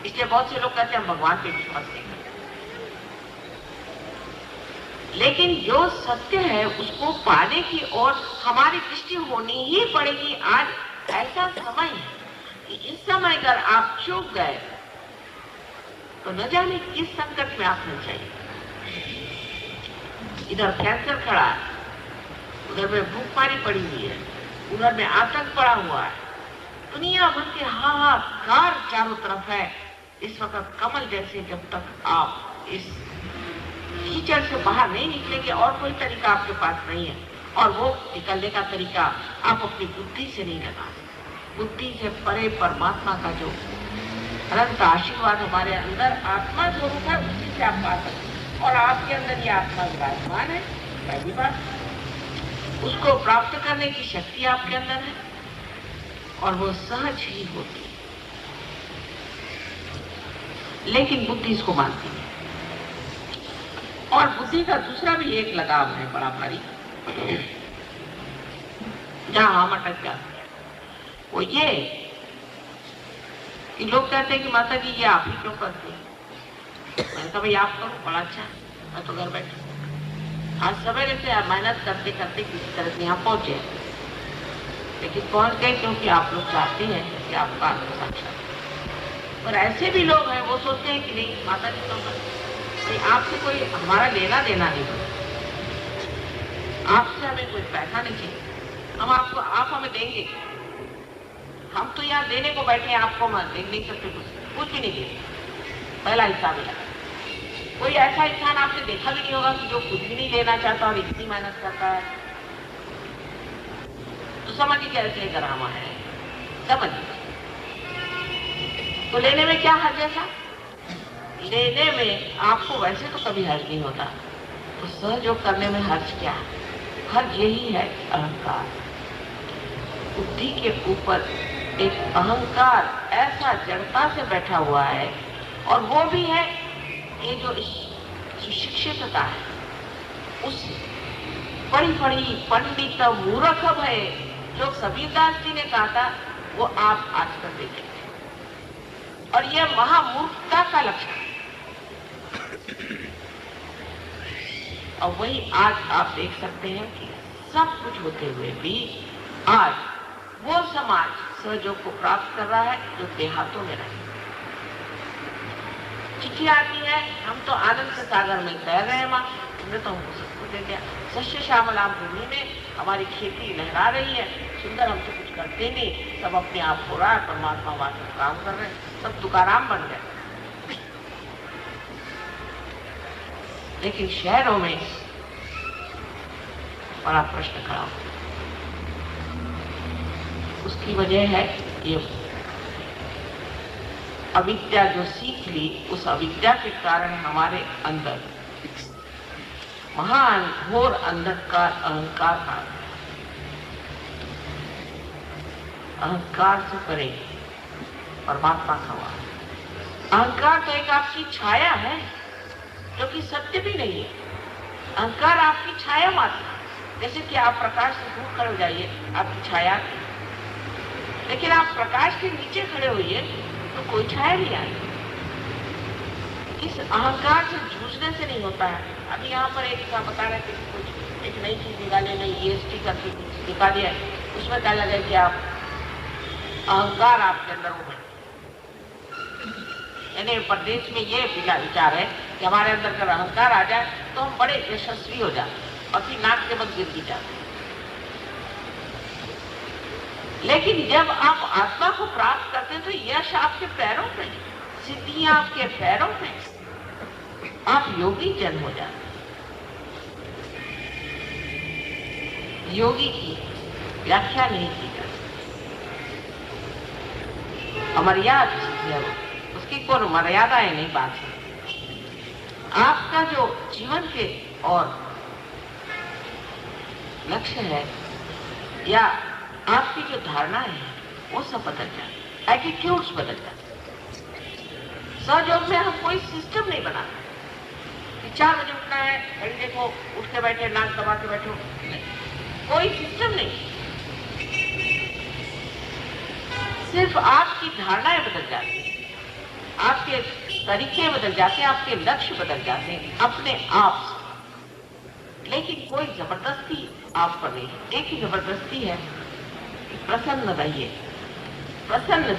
इसलिए बहुत से लोग कहते हैं हम भगवान पे विश्वास नहीं करते, लेकिन जो सत्य है उसको पाने की ओर हमारी दृष्टि होनी ही पड़ेगी। आज ऐसा समय है कि इस समय अगर आप चूक गए तो न जाने किस संकट में आप फंस जाएंगे। इधर कैंसर खड़ा है, उधर में भूखमारी पड़ी हुई है, उधर में आतंक पड़ा हुआ है, दुनिया भर के हाहाकार चारों तरफ है। इस वक्त कमल जैसे जब तक आप इस कीचड़ से बाहर नहीं निकलेंगे और कोई तरीका आपके पास नहीं है, और वो निकलने का तरीका आप अपनी बुद्धि से नहीं लगा। बुद्धि से परे परमात्मा का जो अनंत आशीर्वाद हमारे अंदर आत्मा स्वरूप है, उसी से आप पा सकते हैं, और आपके अंदर ये आत्मा विराजमान है। पहली बात, उसको प्राप्त करने की शक्ति आपके अंदर है और वो सहज ही होती है, लेकिन बुद्धि इसको मानती है। और बुद्धि का दूसरा भी एक लगाव है बड़ा भारी, जहां हम अटक जाते हैं, वो ये कि लोग कहते हैं कि माता जी ये आप ही क्यों करते हैं। मैंने कहा भाई आप करो, बड़ा अच्छा, मैं तो घर बैठे आज सवेरे से मेहनत करते करते किसी तरह से यहाँ पहुंचे, लेकिन पहुंच गए क्योंकि आप लोग चाहते हैं कि आपका आत्म साक्षात्कार। पर ऐसे भी लोग हैं, वो सोचते हैं कि नहीं माता जी तो आपसे कोई हमारा लेना देना नहीं, आपसे हमें कोई पैसा नहीं चाहिए, हम आपको, आप हमें देंगे, हम तो यहाँ देने को बैठे हैं, आपको हम दे नहीं सकते, कुछ भी नहीं देंगे। पहला हिस्सा मिला। कोई ऐसा इंसान आपने देखा भी नहीं होगा कि जो कुछ भी नहीं लेना चाहता और इतनी मेहनत करता है, तो समझिए कैसे ड्रामा है, समझिए। तो लेने में क्या हर्ज है साहब? लेने में आपको वैसे तो कभी हर्ज नहीं होता, तो सहयोग करने में हर्ज क्या है? हर्ज यही है अहंकार। बुद्धि के ऊपर एक अहंकार ऐसा जड़ता से बैठा हुआ है, और वो भी है ये जो सुशिक्षितता है, उस बड़ी बड़ी पंडित मूर्ख है जो कबीरदास जी ने कहा था, वो आप आजकल देखें, और यह महामूर्खता का लक्षण है। और वही आज आप देख सकते हैं कि सब कुछ होते हुए भी आज वो समाज सहयोग को प्राप्त कर रहा है जो देहातों में रहे। चिट्ठी आती है, हम तो आनंद के सागर में तैर रहे हैं, माँ हमने तो हमको सब कुछ दे दिया, सस्य श्यामलाम भूमि में हमारी खेती लहरा रही है, सुंदर, हम तो कुछ करते नहीं, सब अपने आप हो रहा है, परमात्मा वास्तव काम कर रहे हैं, सब तुकाराम बन गए। लेकिन शहरों में बड़ा प्रश्न खड़ा हो, उसकी वजह है ये अविद्या जो सीख ली, उस अविद्या के कारण हमारे अंदर महान घोर अंधकार अहंकार था। अहंकार से परे परमात्मा का हुआ। अहंकार तो एक आपकी छाया है जो कि सत्य भी नहीं है। अहंकार आपकी छाया मात्र है। जैसे कि आप प्रकाश से दूर खड़े हो जाइए, आपकी छाया, लेकिन आप प्रकाश के नीचे खड़े होइए तो कोई छाया नहीं आएगी। इस अहंकार से जूझने से नहीं होता है। अभी यहाँ पर एक बता रहे थे कि कुछ एक नई चीज निकाले, नई EST करके दिखा दिया, उसमें कहा लगा कि आप अहंकार आपके अंदर हो गए। यानी प्रदेश में ये विचार है कि हमारे अंदर अगर अहंकार आ जाए तो हम बड़े यशस्वी हो जाते और फिर नाक के बल गिर भी जाते। लेकिन जब आप आत्मा को प्राप्त करते हैं तो यश आपके पैरों में, सिद्धियां आपके पैरों में, आप योगी जन हो जाते। योगी की व्याख्या नहीं की जाती, अमर्याद है वो, उसकी कोई मर्यादाएं नहीं बात है। आपका जो जीवन के और लक्ष्य है या आपकी जो धारणा है वो सब बदल जाए, एटीट्यूड्स बदल जाए। सहयोग में हम कोई सिस्टम नहीं बनाते कि 4 बजे उठना है, घड़ी देखो, उठ के बैठे, नाक दबा के बैठो, कोई सिस्टम नहीं। सिर्फ आपकी धारणाएं बदल जाती हैं, आपके तरीके बदल जाते हैं, आपके लक्ष्य बदल जाते हैं अपने आप से। लेकिन कोई जबरदस्ती आप पर नहीं, एक ही जबरदस्ती है, प्रसन्न रहिए, प्रसन्न,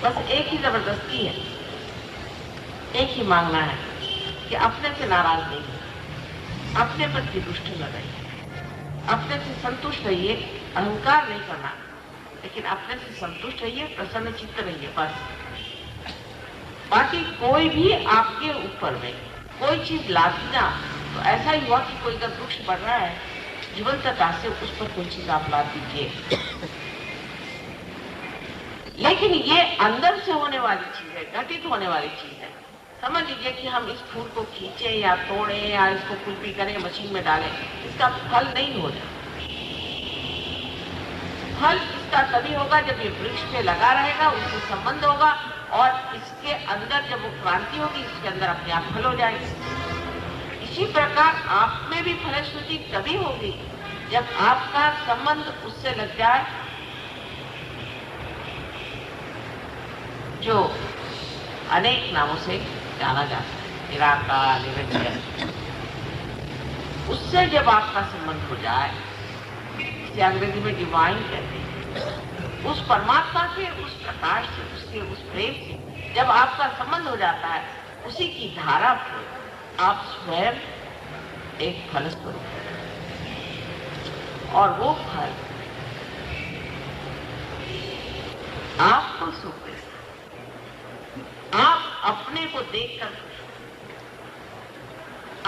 बस एक ही जबरदस्ती है, एक ही मांगना है कि अपने से नाराज नहीं, अपने प्रति दुष्ट न रहिए, अपने से संतुष्ट रहिए, अहंकार नहीं करना, लेकिन अपने से संतुष्ट रहिए, प्रसन्न चित्त रहिए, बस। बाकी कोई भी आपके ऊपर में कोई चीज लादी ना, तो ऐसा ही हुआ कि कोई अगर वृक्ष बढ़ रहा है जीवंतता से, उस पर कोई चीज आप ला दीजिए। लेकिन ये अंदर से होने वाली चीज है, घटित होने वाली चीज है। समझ लीजिए कि हम इस फूल को खींचे या तोड़े या इसको कुल्फी करें, मशीन में डालें, इसका फल नहीं हो जाए। फल इसका तभी होगा जब ये वृक्ष पे लगा रहेगा, उससे संबंध होगा, और इसके अंदर जब वो क्रांति होगी, इसके अंदर अपने आप फल हो जाएगी। इसी प्रकार आप में भी फलश्रुति तभी होगी जब आपका संबंध उससे लग जाए जो अनेक नामों से जाना जाता है, निराकार, निरंजन। उससे जब आपका संबंध हो जाए, इसे अंग्रेजी में डिवाइन कहते हैं, उस परमात्मा से, उस प्रकाश से, उसके उस प्रेम से जब आपका संबंध हो जाता है, उसी की धारा से आप स्वयं एक फलस्वरूप, और वो फल आपको सुख देता। आप अपने को देखकर,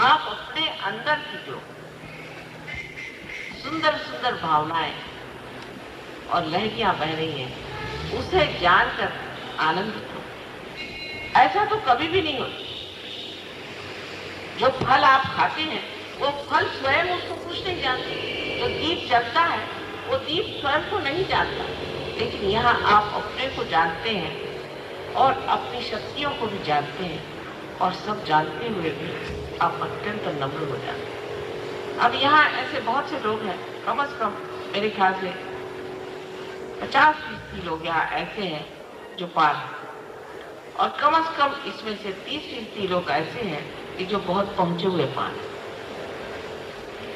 आप अपने अंदर की जो सुंदर सुंदर भावनाएं और लहरियां बह रही हैं, उसे जानकर आनंदित हो। ऐसा तो कभी भी नहीं होता। जो फल आप खाते हैं वो फल स्वयं उसको कुछ नहीं जानते। जो दीप जलता है वो दीप स्वयं को नहीं जानता, लेकिन यहाँ आप अपने को जानते हैं और अपनी शक्तियों को भी जानते हैं, और सब जानते हुए भी आप अत्यंत नम्र हो जाते हैं। अब यहाँ ऐसे बहुत से लोग हैं, कम से कम मेरे ख्याल से 50% लोग यहाँ ऐसे हैं जो पार हैं, और कम से कम इसमें से 30% लोग ऐसे हैं कि जो बहुत पहुंचे हुए पार हैं।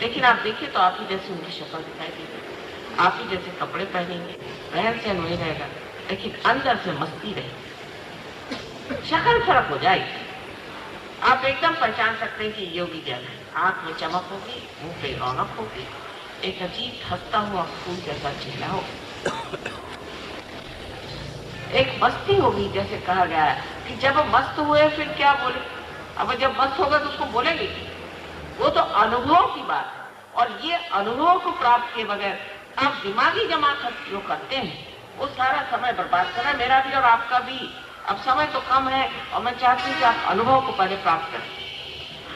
लेकिन आप देखिए तो आप ही जैसे उनकी शक्ल दिखाई देगी, आप ही जैसे कपड़े पहनेंगे, रहन सहन वही रहेगा, लेकिन अंदर से मस्ती रहेगी। शक्ल फर्क हो जाएगी, आप एकदम पहचान सकते हैं कि योगी जन है। आंख में चमक होगी, मुंह पे रौनक होगी, एक अजीब हंसता हुआ फूल जैसा चेहरा हो, एक मस्ती होगी, जैसे कहा गया है कि जब मस्त हुए फिर क्या बोले। अब जब मस्त होगा तो उसको बोलेंगे, वो तो अनुभव की बात है। और ये अनुभव को प्राप्त किए बगैर आप दिमागी जमा जो करते हैं वो सारा समय बर्बाद करना, मेरा भी और आपका भी। अब समय तो कम है और मैं चाहती हूँ कि आप अनुभव को पहले प्राप्त करें,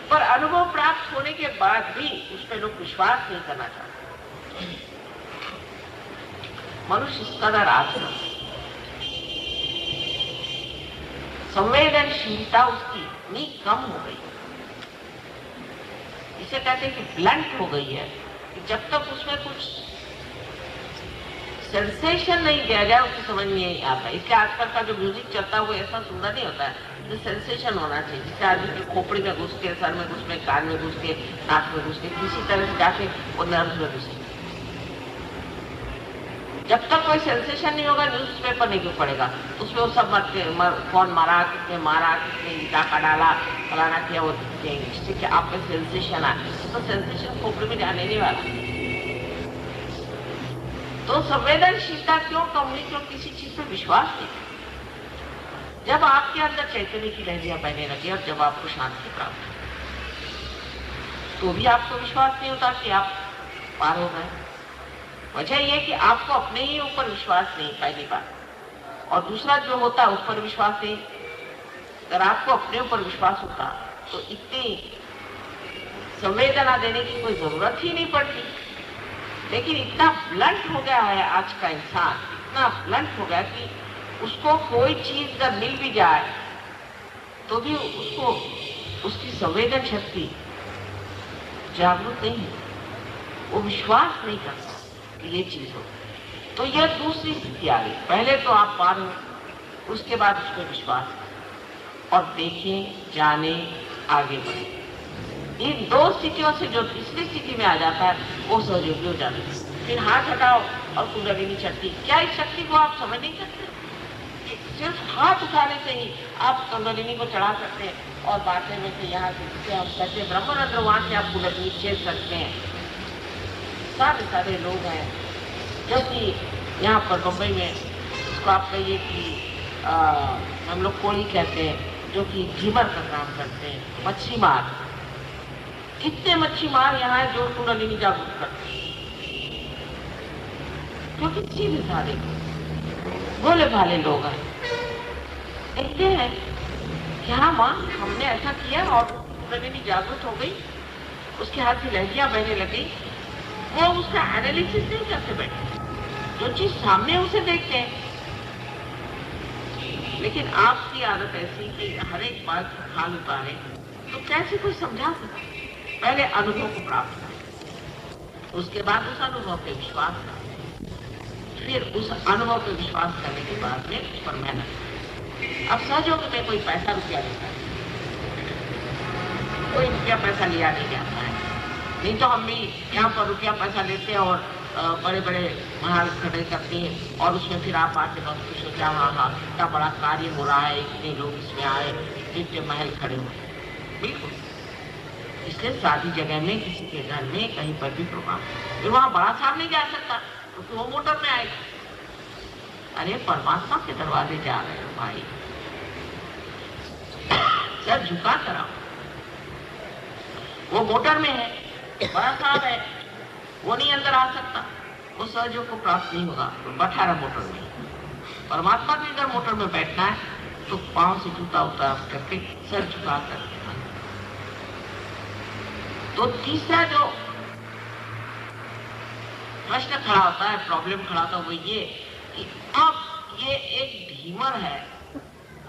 पर अनुभव प्राप्त होने के बाद भी उस पर लोग विश्वास नहीं करना चाहते। मनुष्य इस कदर आत्मा संवेदनशीलता उसकी इतनी कम हो गई, इसे कहते हैं कि ब्लंट हो गई है, कि जब तक उसमें कुछ सेंसेशन नहीं दिया जाए उसको समझ में नहीं आता। इसके आजकल का जो म्यूजिक चलता है वो ऐसा सुंदर नहीं होता है, जो सेंसेशन होना चाहिए, जिससे आदमी की खोपड़ी में घुस के, सर में घुस के, कान में घुस के, नाक में घुस के, किसी तरह से जाके वो नर्व में घुसे। जब तक कोई सेंसेशन नहीं होगा न्यूज पेपर नहीं क्यों पड़ेगा, उसमें वो सब कौन मारा, किसने मारा, किसने डाका डाला, फलाना किया, वो जिससे कि आप में सेंसेशन आए, तो सेंसेशन खोपड़ी में जाने नहीं वाला। तो संवेदनशीलता क्यों कम हुई? क्यों किसी चीज पे विश्वास नहीं। जब आपके अंदर चैतन्य की लहरियां बहने लगी और जब आपको शांति प्राप्त तो भी आपको विश्वास नहीं होता कि आप पार हो गए। वजह यह कि आपको अपने ही ऊपर विश्वास नहीं, पहली बात, और दूसरा जो होता है उस पर विश्वास नहीं। अगर आपको अपने ऊपर विश्वास होता तो इतनी संवेदना देने की कोई जरूरत ही नहीं पड़ती। लेकिन इतना ब्लंट हो गया है आज का इंसान, इतना ब्लंट हो गया कि उसको कोई चीज अगर मिल भी जाए तो भी उसको उसकी संवेदन शक्ति जागरूक नहीं है, वो विश्वास नहीं करता कि ये चीज हो। तो यह दूसरी स्थिति आ गई। पहले तो आप पार हो, उसके बाद उस पर विश्वास और देखें, जाने, आगे बढ़े। इन दो स्थितियों से जो तीसरी स्थिति में आ जाता है वो सहयोगी हो जाता है। फिर हाथ हटाओ और कुंडलिनी शक्ति, क्या इस शक्ति को आप समझ नहीं सकते? सिर्फ हाथ उठाने से ही आप कुंडलिनी को चढ़ा सकते हैं और बातें में से यहाँ से हम कहते ब्रह्मरंध्र, वहां से आप कुंडलिनी छेद सकते हैं। सारे सारे लोग हैं जो कि यहाँ पर बम्बई में इसको आप कहिए कि हम लोग कोड़ी कहते हैं, जो कि झीमर का काम करते हैं, मच्छी मार। कितने मच्छी मार यहाँ है जो कुंडलिनी जागरूक करते हैं, क्योंकि सीधे साधे भोले भाले लोग हैं। देखते हैं कि हाँ माँ हमने ऐसा किया और कुंडलिनी जागरूक हो गई, उसके हाथ से लहरियां बहने लगी। वो उसका एनालिसिस नहीं करते बैठे, जो चीज सामने उसे देखते हैं। लेकिन आपकी आदत ऐसी कि हर एक बात खाल उतारे, तो कैसे कोई समझा सकता? पहले अनुभव को प्राप्त करें, उसके बाद उस अनुभव पे विश्वास करें, फिर उस अनुभव पे विश्वास करने के बाद में उस पर मेहनत करें। अब सहयोग में कोई पैसा रुपया लेता है, कोई रुपया पैसा लिया नहीं जाता है। नहीं तो हम भी यहाँ पर रुपया पैसा लेते हैं और बड़े बड़े महल खड़े करते हैं और उसमें फिर आप आके बहुत खुश हो जाओ, हाँ हाँ कितना बड़ा कार्य हो रहा है, इतने लोग इसमें आए, इतने महल खड़े हुए। बिल्कुल, इसलिए शादी जगह में, किसी के घर में, कहीं पर भी प्रोग्राम, फिर वहाँ बड़ा साहब नहीं जा सकता क्योंकि वो मोटर में आएगा। अरे परमात्मा के दरवाजे जा रहे हो भाई, सर झुका कराओ। वो मोटर में है, बड़ा साहब है, वो नहीं अंदर आ सकता, वो सहयोग को प्राप्त नहीं होगा। तो बैठा रहा मोटर में। परमात्मा के अगर मोटर में बैठना है तो पांव से जूता उतार करके, सर झुका करके। तो तीसरा जो प्रश्न खड़ा होता है, प्रॉब्लम खड़ा होता है, वो ये कि अब ये एक ढीमर है,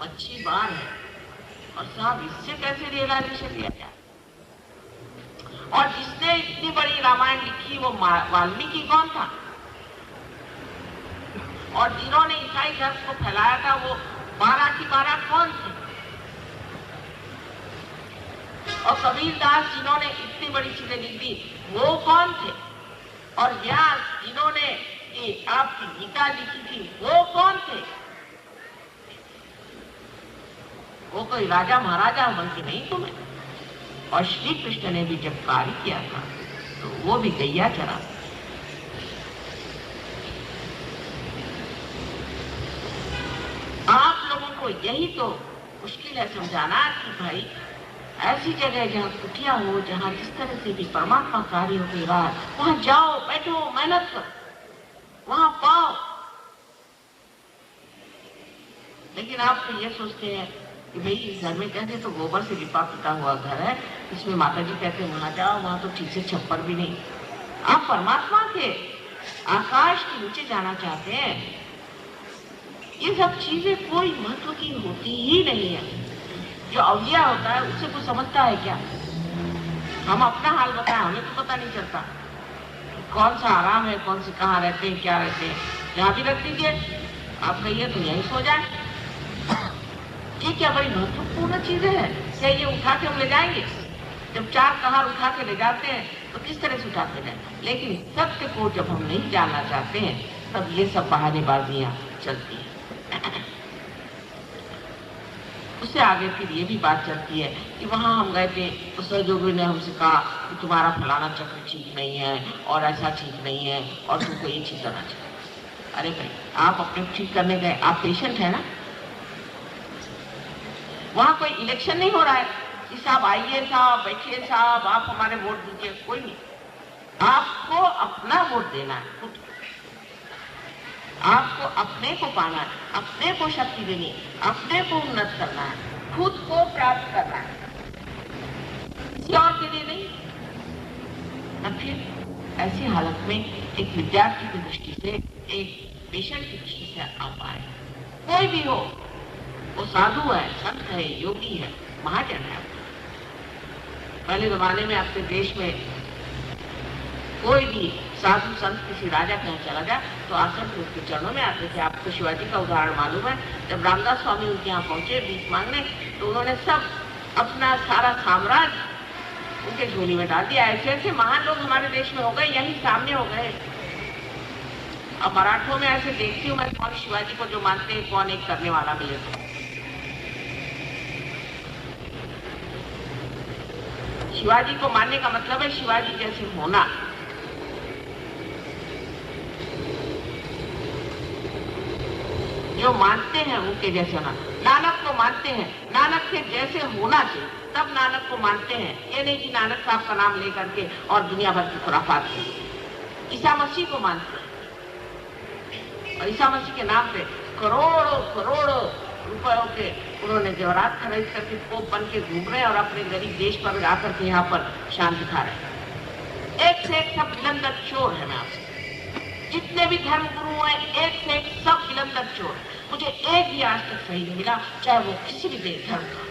मच्छी बार है, और साहब इससे कैसे रियलाइजेशन लिया जाए? और जिसने इतनी बड़ी रामायण लिखी वो वाल्मीकि कौन था? और जिन्होंने ईसाई धर्म को फैलाया था वो 12 की 12 कौन थे? और कबीरदास जिन्होंने इतनी बड़ी चीजें लिख दी वो कौन थे? और व्यास जिन्होंने आपकी गीता लिखी थी वो कौन थे? वो कोई राजा महाराजा बन के नहीं तुम्हें। और श्री कृष्ण ने भी जब कार्य किया था तो वो भी गैया चरा, को यही तो मुश्किल है समझाना कि भाई ऐसी जगह जहाँ कुटिया हो, जहाँ जिस तरह से भी परमात्मा कार्य हो रहा है, वहां जाओ, बैठो, मेहनत करो, वहां पाओ। लेकिन आप तो ये सोचते हैं कि भाई इस घर में कहते तो गोबर से लिपा पुता हुआ घर है, इसमें माता जी कहते हैं वहां जाओ, वहां तो ठीक से छप्पर भी नहीं। आप परमात्मा के आकाश के नीचे जाना चाहते हैं। ये सब चीजें कोई महत्व की होती ही नहीं है। जो अवलिया होता है उससे कोई समझता है क्या? हम अपना हाल बताएं, हमें तो पता नहीं चलता कौन सा आराम है, कौन से कहाँ रहते हैं, क्या रहते हैं। यहाँ भी रख दीजिए, आप कहिए तो यही सो जाए। ये क्या बड़ी महत्वपूर्ण चीजें हैं? क्या ये उठा के हम ले जाएंगे? जब 4 कहार उठा के ले जाते हैं तो किस तरह से उठा के जाए? लेकिन सत्य को जब हम नहीं जानना चाहते हैं तब ये सब बहानेबाजियां चलती हैं। उससे आगे फिर ये भी बात चलती है कि वहां हम गए थे तो सहयोगी ने हमसे कहा कि तुम्हारा फलाना चक्र ठीक नहीं है और ऐसा ठीक नहीं है और तुमको ये चीज करना चाहिए। अरे भाई, आप अपने ठीक करने गए, आप पेशेंट है ना? वहां कोई इलेक्शन नहीं हो रहा है कि साहब आइए, साहब बैठिए, साहब आप हमारे वोट दीजिए। कोई नहीं, आपको अपना वोट देना है, खुद आपको अपने को पाना है, अपने को शक्ति देनी, अपने को उन्नत करना है, खुद को प्राप्त करना है, किसी और के लिए नहीं। अब फिर ऐसी हालत में एक विद्यार्थी की दृष्टि से, एक पेशेंट की दृष्टि से आप आए, कोई भी हो, वो साधु है, संत है, योगी है, महाजन है। पहले जमाने में आपके देश में कोई भी साधु संत किसी राजा के यहाँ चला जाए तो आकर के उसके चरणों में आते थे। आपको शिवाजी का उदाहरण मालूम है, जब रामदास स्वामी उनके यहाँ पहुंचे भीख मांगने तो उन्होंने सब अपना सारा साम्राज्य उनके झोली में डाल दिया। ऐसे ऐसे महान लोग हमारे देश में हो गए, यही सामने हो गए। अब मराठों में ऐसे देखती हूँ मैं, कौन शिवाजी को जो मानते हैं, कौन एक करने वाला मिले। शिवाजी को मानने का मतलब है शिवाजी जैसे होना। जो मानते हैं उनके जैसे होना। नानक को मानते हैं, नानक के जैसे होना चाहिए, तब नानक को मानते हैं। ये नहीं कि नानक साहब का नाम लेकर के और दुनिया भर की खुराफात। ईसा मसीह को मानते हैं और ईसा मसीह के नाम पे करोड़ों करोड़ों रुपयों के उन्होंने जेवरात खरीद करके पोप बन के घूम रहे हैं और अपने गरीब देश पर आकर के यहाँ पर शान दिखा रहे हैं। एक से एक सब विलंदर चोर है। मैं आपसे, जितने भी धर्म गुरु हैं, एक से एक सब विलंदर चोर। मुझे एक भी आज तक सही नहीं मिला, चाहे वो किसी भी धर्म का।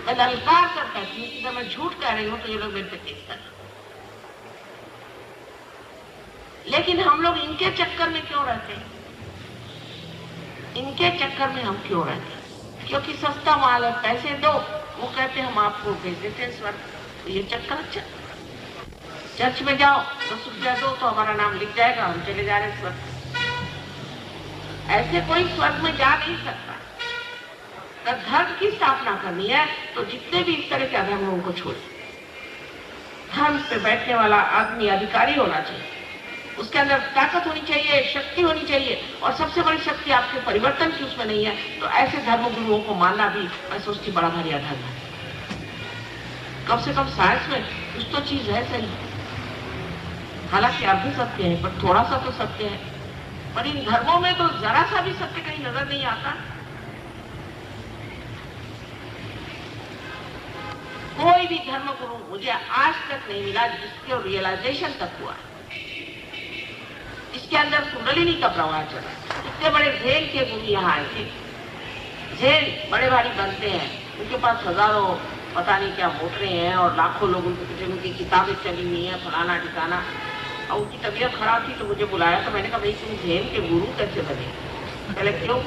मैं ललकार कर कहती हूँ कि मैं झूठ कह रही हूँ तो ये लोग मेरे पे केस कर। लेकिन हम लोग इनके चक्कर में क्यों रहते हैं? इनके चक्कर में हम क्यों रहते हैं? क्योंकि सस्ता माल है, पैसे दो, वो कहते हैं हम आपको भेज देते हैं स्वर्ग। तो ये चक्कर अच्छा। चर्च में जाओ, 10 रुपया दो तो हमारा नाम लिख जाएगा, हम चले जा रहे स्वर्ग। ऐसे कोई स्वर्ग में जा नहीं सकता। अगर धर्म की स्थापना करनी है तो जितने भी इस तरह के अधर्म हैं उनको छोड़। धर्म पे बैठने वाला आदमी अधिकारी होना चाहिए, उसके अंदर ताकत होनी चाहिए, शक्ति होनी चाहिए। और सबसे बड़ी शक्ति आपके परिवर्तन की उसमें नहीं है तो ऐसे धर्म गुरुओं को मानना भी मैं सोचती बड़ा भारी अधर्म है। कम से कम साइंस में कुछ तो चीज है सही, हालांकि अर्ध सत्य है पर थोड़ा सा तो सत्य है। पर इन धर्मों में तो जरा सा भी सत्य कहीं नजर नहीं आता। कोई भी धर्म गुरु मुझे आज तक नहीं मिला जिसके रियलाइजेशन तक हुआ इसके अंदर कुंडलिनी का प्रवाह चला। इतने बड़े झेल के गुरु यहाँ आए थे, झेल बड़े भारी बनते हैं, उनके पास हजारों पता नहीं क्या मोटरें हैं और लाखों लोग उनके पीछे उनकी किताबें चली हुई हैं, फलाना ठिकाना। और उनकी तबीयत खराब थी तो मुझे बुलाया तो मैंने कहा भाई तुम झेल के गुरु कैसे बने? पहले क्यों?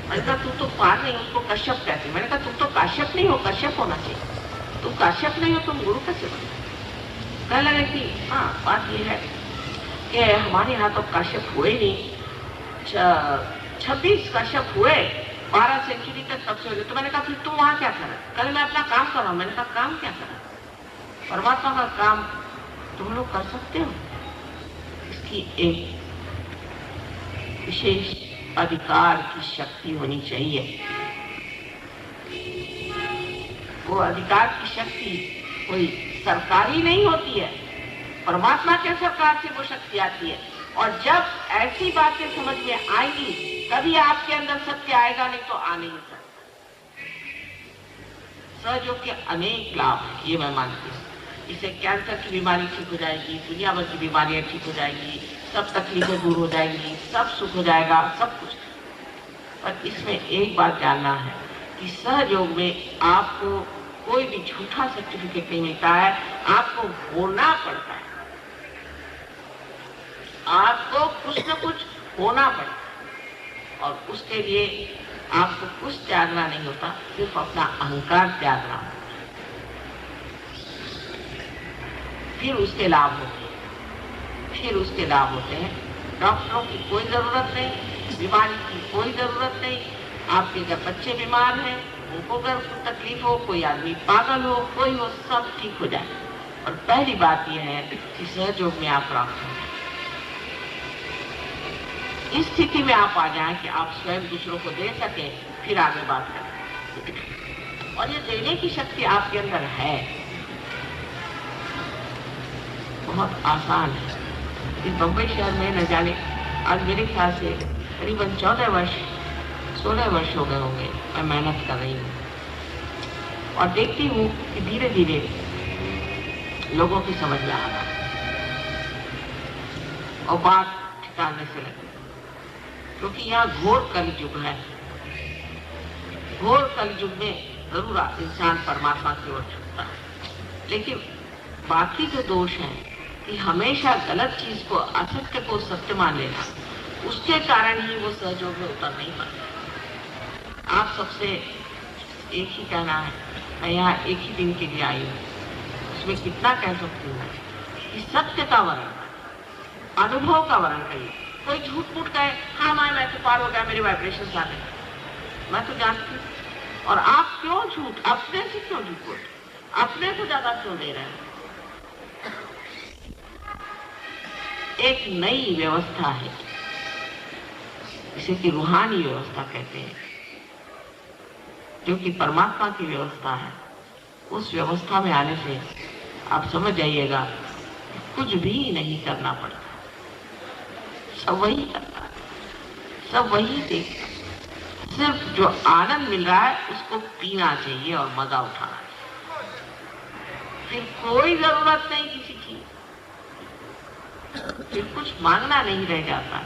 मैंने कहा तू तो पार नहीं, उसको कश्यप कहते। मैंने कहा तुम तो काश्यप नहीं हो, कश्यप होना चाहिए। तुम काश्यप नहीं हो, तुम गुरु कैसे बने? कहने लगे कि हाँ बात ये है कि हमारे यहाँ तो काश्यप हुए नहीं, 26 काश्यप हुए 12 सेंचुरी तक तब से हुए। तो मैंने कहा फिर तुम वहाँ क्या कर रहे? कल मैं अपना काम कर रहा हूँ। मैंने कहा काम क्या कर रहा? परमात्मा का काम तुम लोग कर सकते हो, इसकी एक विशेष अधिकार की शक्ति होनी चाहिए। वो अधिकार की शक्ति कोई सरकारी नहीं होती है, परमात्मा के सरकार से वो शक्ति आती है। और जब ऐसी बातें समझ में आएंगी तभी आपके अंदर सत्य आएगा, नहीं तो आ नहीं सकता। सहयोग के अनेक लाभ हैं, ये मैं मानती हूँ। इससे कैंसर की बीमारी ठीक हो जाएगी, दुनिया भर की बीमारियां ठीक हो जाएंगी, सब तकलीफें दूर हो जाएंगी, सब सुख हो जाएगा, सब कुछ। पर इसमें एक बात जानना है कि सहयोग में आपको कोई भी झूठा सर्टिफिकेट नहीं मिलता है, आपको होना पड़ता है, आपको कुछ न कुछ होना पड़ता है। और उसके लिए आपको कुछ त्यागना नहीं होता, सिर्फ अपना अहंकार त्यागना होता, फिर उसके लाभ होते हैं। फिर उसके लाभ होते हैं। डॉक्टरों की कोई जरूरत नहीं, बीमारी की कोई जरूरत नहीं। आपके जब बच्चे बीमार हैं, उनको अगर तकलीफ हो, कोई आदमी पागल हो, कोई हो, सब ठीक हो जाए। और पहली बात यह है कि सहयोग में आप प्राप्त हो, इस स्थिति में आप आ जाएं कि आप स्वयं दूसरों को दे सके, फिर आगे बात करें। और ये देने की शक्ति आपके अंदर है, बहुत आसान है। इस बम्बई शहर में न जाने आज मेरे ख्याल से करीबन 16 वर्ष हो गए होंगे मैं मेहनत कर रही हूँ, और देखती हूँ कि धीरे धीरे लोगों की समझ में आ रहा है और बात ठिकाने से लगी। क्योंकि यहाँ घोर कलयुग है। घोर कलयुग में जरूर इंसान परमात्मा की ओर झुकता है, लेकिन बाकी जो दोष हैं कि हमेशा गलत चीज को, असत्य को सत्य मान लेना, उसके कारण ही वो सहयोग में उतर नहीं पाते। आप सबसे एक ही कहना है, मैं यहाँ एक ही दिन के लिए आई हूँ, उसमें कितना कह सकती हूँ कि सत्य का वर्णन, अनुभव का वर्णन करिए। कोई झूठ मूठ कहे, हाँ मैं तो पार हो गया, मेरे वाइब्रेशन आ गए, मैं तो जानती हूँ। और आप क्यों झूठ, अपने से क्यों झूठ बोलते, अपने को ज्यादा क्यों दे रहे हैं? एक नई व्यवस्था है, इसे की रूहानी व्यवस्था कहते हैं, जो कि परमात्मा की व्यवस्था है। उस व्यवस्था में आने से आप समझ जाइएगा कुछ भी नहीं करना पड़ता, सब वही करता है, सब वही देखता है। सिर्फ जो आनंद मिल रहा है उसको पीना चाहिए और मजा उठाना चाहिए। फिर कोई जरूरत नहीं किसी की, फिर कुछ मांगना नहीं रह जाता,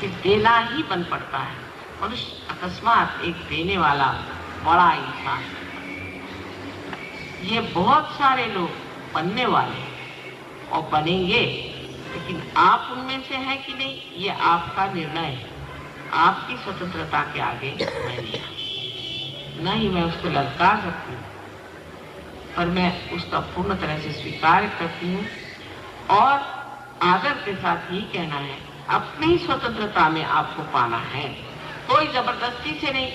फिर देना ही बन पड़ता है। मनुष्य अकस्मात एक देने वाला बड़ा इंसान। ये बहुत सारे लोग बनने वाले और बनेंगे, लेकिन आप उनमें से हैं कि नहीं, ये आपका निर्णय है। आपकी स्वतंत्रता के आगे मैं नहीं मैं उसको ललकार सकती हूँ, पर मैं उसका पूर्ण तरह से स्वीकार करती हूँ और आदर के साथ ही कहना है, अपनी स्वतंत्रता में आपको पाना है, कोई जबरदस्ती से नहीं,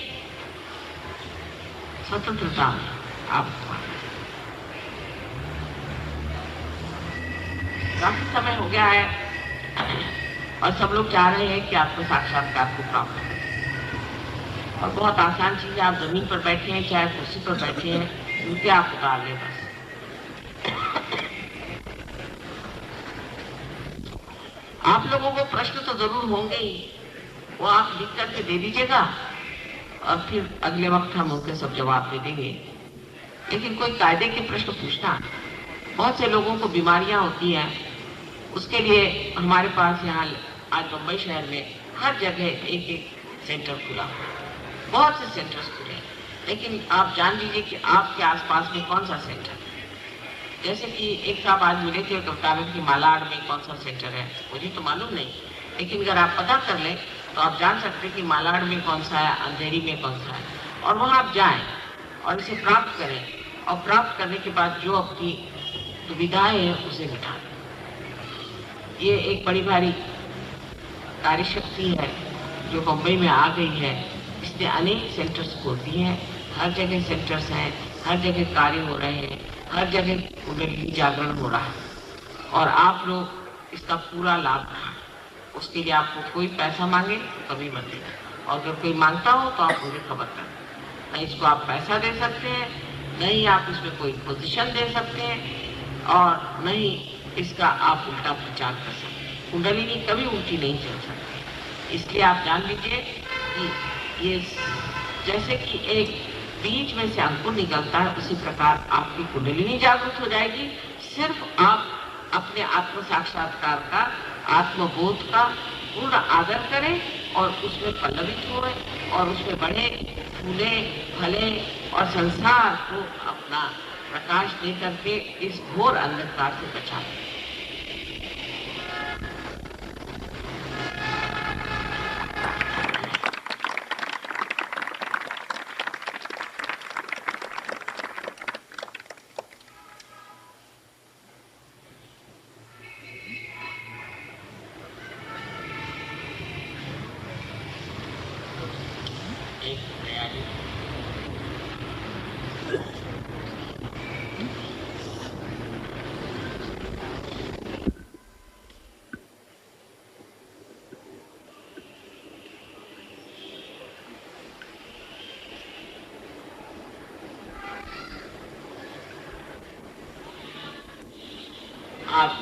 स्वतंत्रता में आपको पाना है। काफी समय हो गया है और सब लोग चाह रहे हैं कि आपको साक्षात्कार को प्राप्त हो। और बहुत आसान चीज है, आप जमीन पर बैठे हैं चाहे कुर्सी पर बैठे हैं, जूते आप उतार लें बस। आप लोगों को प्रश्न तो जरूर होंगे ही, वो आप लिख करके दे दीजिएगा और फिर अगले वक्त हम उनके सब जवाब दे देंगे। लेकिन कोई कायदे के प्रश्न पूछना, बहुत से लोगों को बीमारियां होती हैं, उसके लिए हमारे पास यहाँ आज मुंबई शहर में हर जगह एक एक सेंटर खुला, बहुत से सेंटर्स खुले, लेकिन आप जान लीजिए कि आपके आसपास में कौन सा सेंटर। जैसे कि एक साहब आज मिले थे, बता रहे थे कि मालाड में कौन सा सेंटर है, मुझे तो मालूम नहीं, लेकिन अगर आप पता कर लें तो आप जान सकते हैं कि मालाड में कौन सा है, अंधेरी में कौन सा है, और वहाँ आप जाएं और इसे प्राप्त करें, और प्राप्त करने के बाद जो अपनी दुविधाएं हैं उसे मिटा दें। ये एक बड़ी भारी कार्य शक्ति है जो मुंबई में आ गई है। इसने अनेक सेंटर्स खोल दिए हैं, हर जगह सेंटर्स हैं, हर जगह कार्य हो रहे हैं, हर जगह कुंडली जागरण हो रहा है, और आप लोग इसका पूरा लाभ उठाएं। उसके लिए आपको कोई पैसा मांगे तो कभी मत देना, और अगर कोई मांगता हो तो आप मुझे खबर करें। न इसको आप पैसा दे सकते हैं, न ही आप इसमें कोई पोजीशन दे सकते हैं, और न ही इसका आप उल्टा प्रचार कर सकते हैं। कुंडलिनी कभी उल्टी नहीं चल सकती। इसलिए आप जान लीजिए कि ये जैसे कि एक बीज में से अंकुर निकलता है, उसी प्रकार आपकी कुंडलिनी जागृत हो जाएगी। सिर्फ आप अपने आत्म साक्षात्कार का, आत्मबोध का पूर्ण आदर करें और उसमें पल्लवित हुए और उसमें बढ़े, फूले, फले और संसार को अपना प्रकाश दे करके इस घोर अंधकार से बचाएं।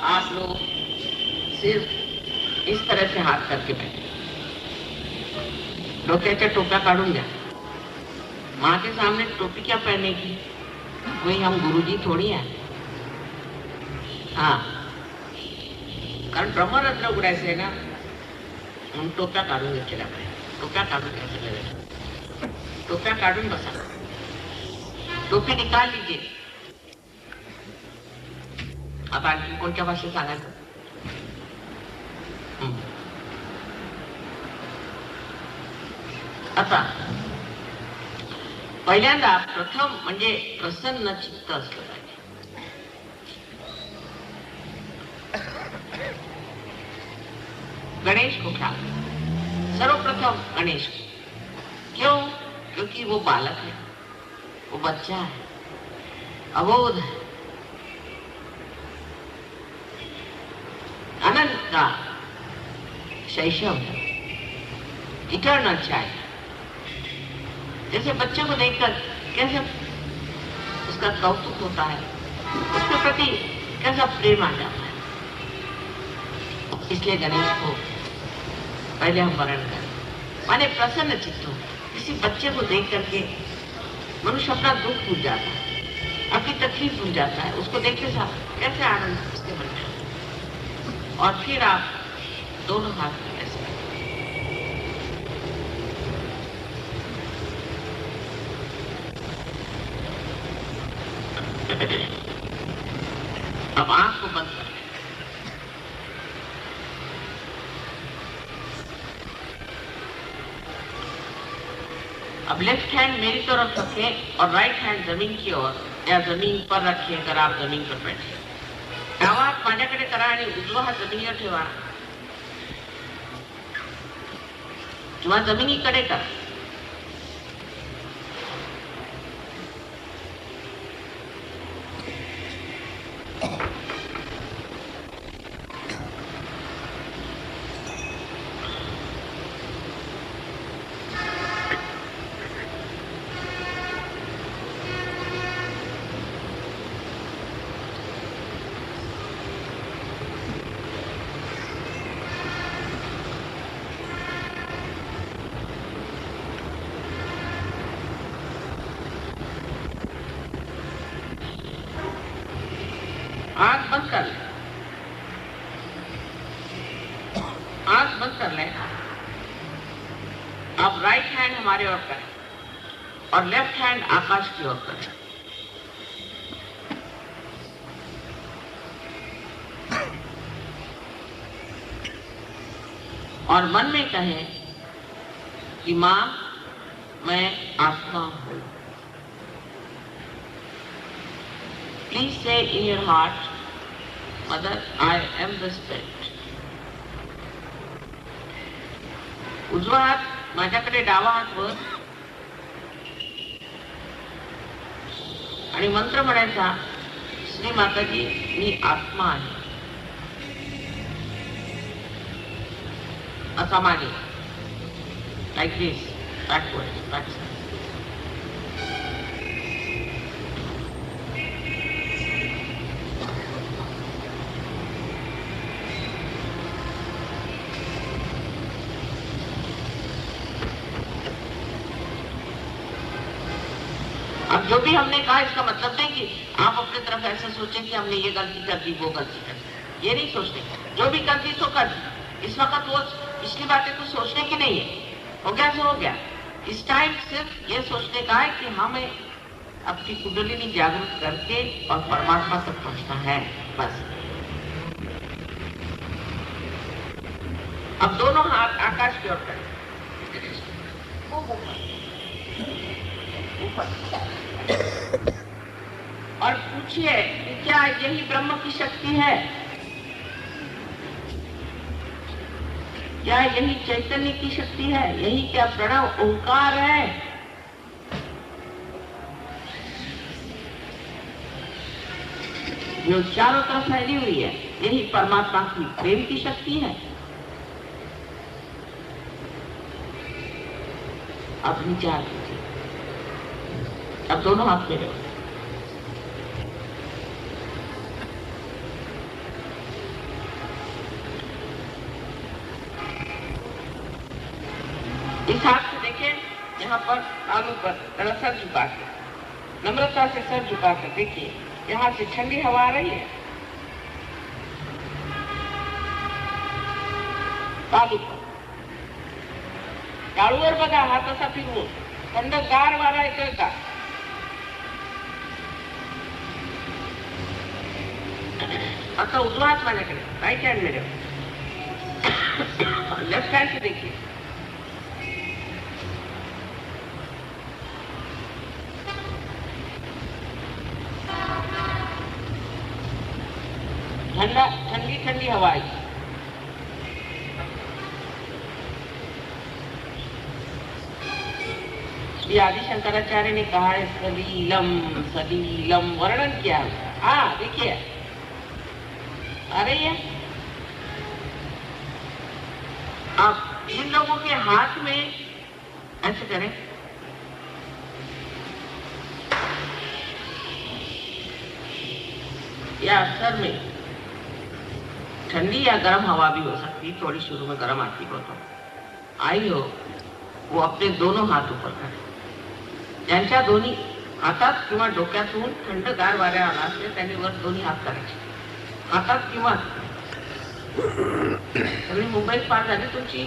आप लोग सिर्फ इस तरह से हाथ करके बैठे। लोग कहते टोपा काटूंगा, माँ के सामने टोपी क्या पहनने की, कोई हम गुरुजी थोड़ी हैं। हाँ, कारण ब्रह्मरत्न उड़ायचे ना, हम टोप्या काढून घेतलेल्या पाहिजे। टोप्या काढून घेतलेल्या, टोप्या काढून बसा, टोपी निकाल लीजिए। अब आणखी कोणत्या भाषेत सांगायचं? आता पहिल्यांदा प्रथम म्हणजे प्रसन्न चित्त असलं पाहिजे। गणेश को ख्याल, सर्वप्रथम गणेश को। क्यों? क्योंकि वो बालक है, वो बच्चा है, अबोध है, अनंत का शैशव है, इटर्नल चाइल्ड। जैसे बच्चे को देखकर कैसे उसका कौतुक होता है, उसके प्रति कैसा प्रेम आ जाता है। इसलिए गणेश को पहले हम वर्ण करें, माने प्रसन्न चित्त हो। किसी बच्चे को देख करके मनुष्य अपना दुख भूल जाता है, अपनी तकलीफ भूल जाता है। उसको देखते साथ कैसे आनंद उसके मन में। और फिर आप दोनों हाथ में ऐसे, अब आंख को बंद कर, अब लेफ्ट हैंड मेरी तरफ रखें और राइट हैंड जमीन की ओर या जमीन पर रखिए। अगर आप जमीन पर बैठे, डावा हात माझ्याकडे करा आणि उजवा हात जमिनीवर ठेवा किंवा जमिनीकडे करा। आंख बंद कर ले, आंख बंद कर ले। अब राइट हैंड हमारे ओर करें और लेफ्ट हैंड आकाश की ओर करें। और मन में कहें कि मां मैं आत्मा हूं। Please say in your heart, Mother, I am the Spirit. उजवा हात माझ्याकडे, डावा हात वर, आणि मंत्र म्हणायचा, श्री माताजी मी आत्मा आहे, असा मागे, like this, backwards, backwards. जो भी हमने कहा इसका मतलब नहीं कि आप अपनी तरफ ऐसा सोचें कि हमने ये गलती कर दी, वो गलती कर दी, ये नहीं सोचते। जो भी कर दी सो कर दी। इस वक्त वो पिछली बातें कुछ सोचने की नहीं है, हो गया सो हो गया। इस टाइम सिर्फ ये सोचने का है कि हमें अपनी कुंडलिनी जागृत करके और परमात्मा तक पहुंचना है, बस। अब दोनों हाथ आकाश की ओर करें, और पूछिए कि क्या यही ब्रह्म की शक्ति है? क्या यही चैतन्य की शक्ति है? यही क्या प्रणव ओंकार है? जो चारों तरफ फैली हुई है, यही परमात्मा की प्रेम की शक्ति है? अब विचार कीजिए। अब दोनों हाथ मेरे, इस हाथ से देखें, यहाँ पर आलू पर थोड़ा सर झुका के, नम्रता से सर झुका कर देखिए, यहाँ से ठंडी हवा आ रही है। आलू पर टाळूवर बघा, हात असा फिरवून थंडगार वारा येतोय का? आता उजवा हात माझ्याकडे, राइट हैंड मेरे, लेफ्ट हैंड से देखिए। ठंडा, ठंडी ठंडी हवा आई। श्री आदि शंकराचार्य ने कहा है सलीलम, सलीलम वर्णन किया है। हाँ देखिए आ रही है। आप इन लोगों के हाथ में ऐसे करें, या सर में ठंडी या गर्म हवा भी हो सकती, थोड़ी शुरू में गर्म आती हो तो आई हो, वो अपने दोनों हाथ ऊपर करें। ज्यांच्या दोन्ही हातात किंवा डोक्यातून थंडगार वाऱ्या आला असते त्यांनी वर दोन्ही हात करायचे, हातात किंवा सगळी मुंबईत पार झाली तुमची,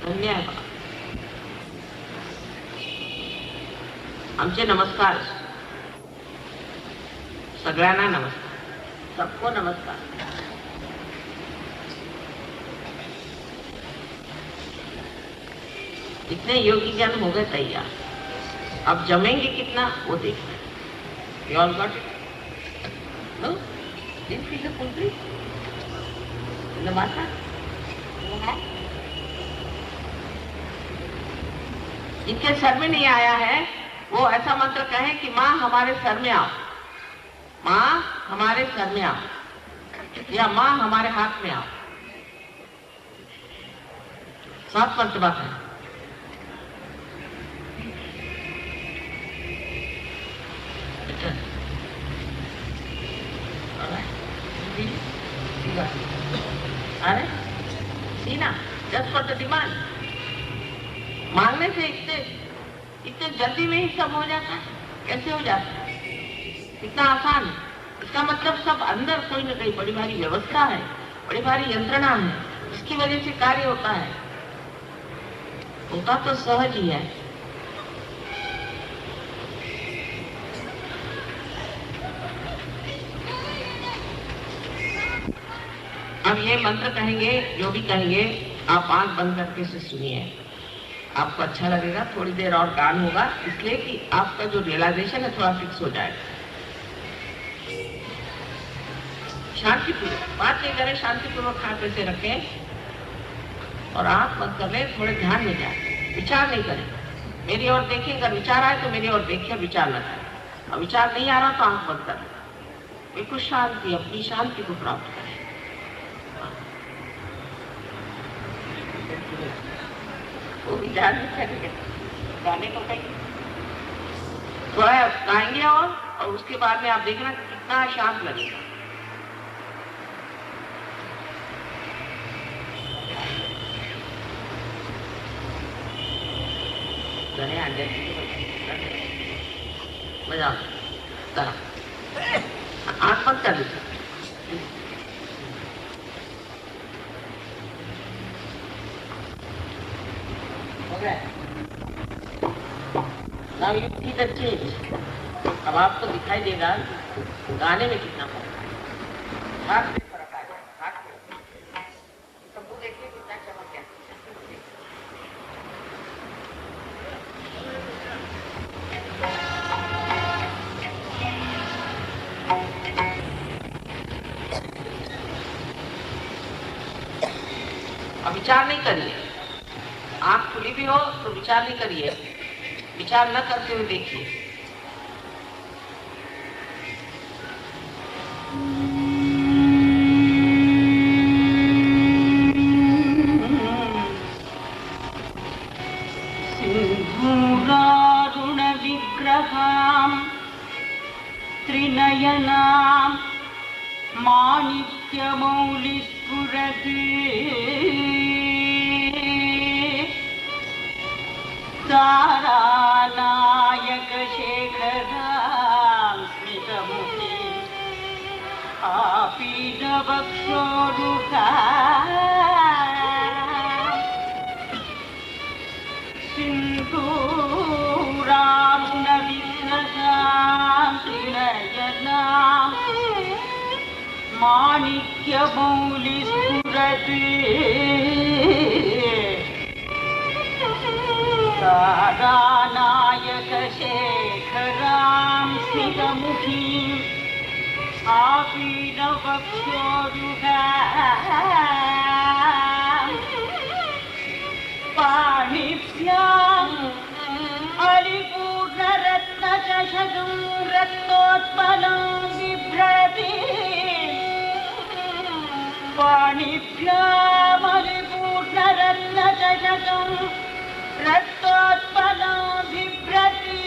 धन्य आहे बघा। आमचे नमस्कार, सगळ्यांना नमस्कार, सबको नमस्कार। इतने योगी ज्ञान हो गए तैयार, अब जमेंगे कितना वो देखना है। You all got it? No? Didn't feel the full breeze? In the matter? इनके सर में नहीं आया है, वो ऐसा मंत्र कहें कि माँ हमारे सर में आओ, माँ हमारे सर में आओ, या माँ हमारे हाथ में आओ। 7 मर्तबा है। अरे सीना जस्ट फॉर द डिमांड, मांगने से इतने जल्दी में ही सब हो जाता है। कैसे हो जाता है? इतना आसान। इसका मतलब सब अंदर कोई न कोई बड़ी भारी व्यवस्था है, बड़ी भारी यंत्रणा है, इसकी वजह से कार्य होता है। होता तो सहज ही है। अब ये मंत्र कहेंगे, जो भी कहेंगे आप आंख बंद करके से सुनिए, आपको अच्छा लगेगा। थोड़ी देर और कान होगा, इसलिए कि आपका जो रियलाइजेशन है थोड़ा फिक्स हो जाएगा। शांतिपूर्वक बात नहीं करें, शांतिपूर्वक हाथ ऐसे रखें और आंख बंद कर लें। थोड़े ध्यान में जाए, विचार नहीं करें। मेरी ओर देखिए, अगर विचार आए तो मेरी ओर देखिए, विचार न करें। और विचार नहीं आ रहा तो आंख बंद कर लें। बिल्कुल शांति, अपनी शांति को प्राप्त करें। वो विचार नहीं करेंगे, गाने को कहीं थोड़ा गाएंगे और उसके बाद में आप देखना कितना शांत लगेगा। मजा तरह आँख बंद कर दीजिए। हो गया। Now you see the change. अब आपको दिखाई देगा गाने में कितना फर्क है। हाथ में फर्क आ जाए, हाथ में सबको देखिए कितना चमक गया। अब विचार नहीं करिए, आँख खुली भी हो तो विचार नहीं करिए, विचार न करते हुए देखिए। सिंधूरारुण विग्रहां त्रिनयनां माणिक्यमौलिस्फुरति तारानायकशेखरां स्मितमुखीं आपीनवक्षोरुहां सिन्दूरारुणविग्रहां त्रिनयनां माणिक्यमौलिस्फुरति तारानायकशेखरां स्मितमुखीं आपीनवक्षोरुहां पाणिभ्याम् अलिपूर्णरत्नचषकं रक्तोत्पलं बिभ्रति पाणिभ्याम् अलिपूर्णरत्नचषकं रक्तोत्पलं बिभ्रति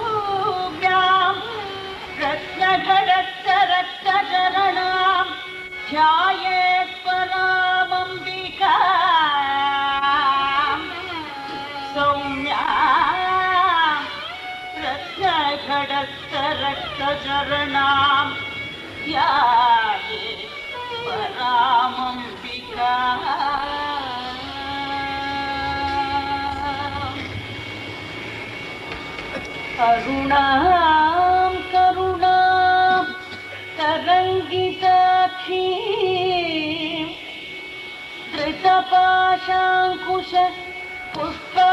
सौम्यां रत्नघटस्थरक्तचरणां ध्यायेत् परामम्बिकां सौम्यां रत्नघटस्थरक्तचरणां ध्यायेत् परामम्बिकाम् करुणां करुणां तरङ्गिताक्षीं धृतपाशाङ्कुश पुष्पबाणचापां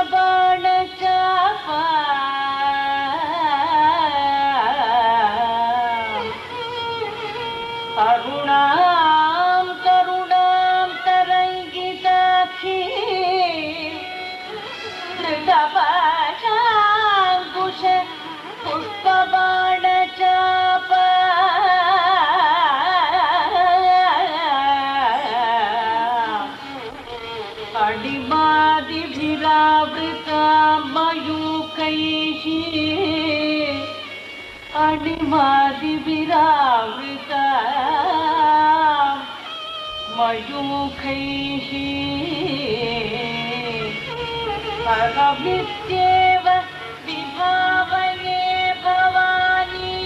करुणां करुणां तरङ्गिताक्षीं धृतपाशाङ्कुश पुष्पबाणचापां अणिमादिभिरावृतां मयूखैः अणिमादिभिरावृतां मयूखैः अहमित्येव विभावये भवानी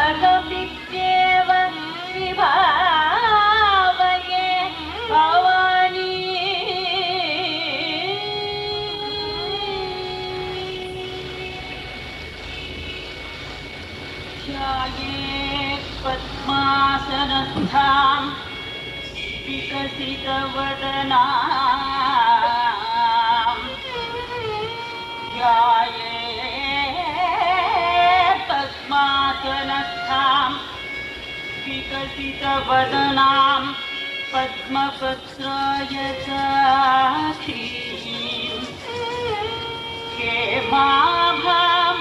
अहमित्येव विभावये भवानी ध्यायेत् पद्मासनस्थां विकसितवदनां ध्यायेत् पद्मासनस्थां विकसितवदनां पद्मपत्रायताक्षीं हेमाभां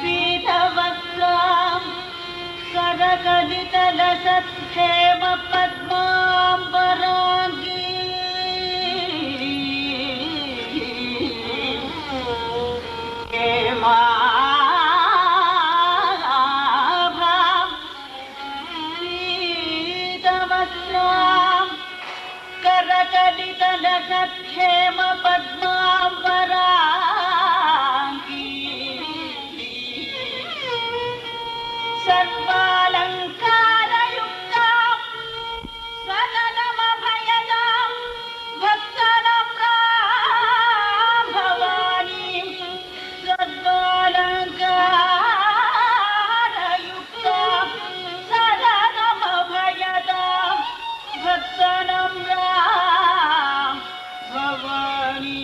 पीतवस्त्रां करकलितलसत्क्षेमपद्माम्बराङ्गी हेमाभां पीतवस्त्रां करकलित सत्क्षेम पद्मावराङ्गी सर्वालङ्कारयुक्तां सदनमभयदां भक्तनम्रां भवानीं सर्वालङ्कारयुक्तां सदनमभयदां भक्तनम्रां भवानी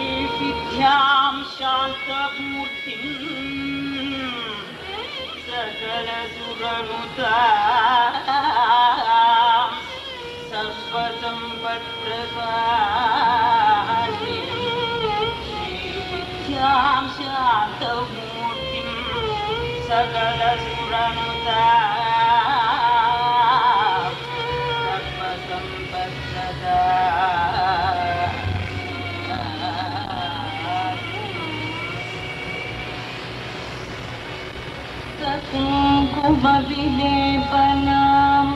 श्रीविद्यां शान्तमूर्तिं सकलसुरनुतां सर्वसम्पत्प्रदायिनीं श्रीविद्यां शान्तमूर्तिं सकलसुरनुतां कुङ्कुमविलेपनाम्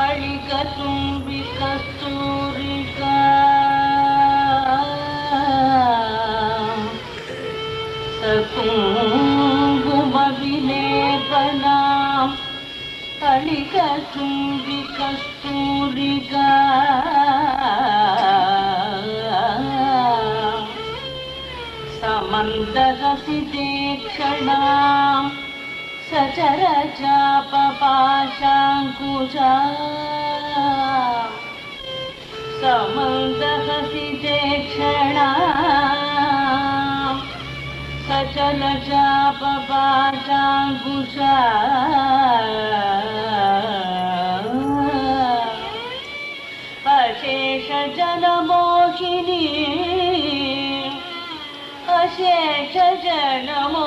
अळिकतुम्बिकस्तूरिका कुङ्कुमविलेपनाम् अळिकतुम्बिकस्तूरिका समन्दहसिते क्षणां सचरचापपाशाङ्कुशा समन्दहसिते क्षणां सचलचापपाशाङ्कुशा अशेषजनमोहिनी अशेषजनमो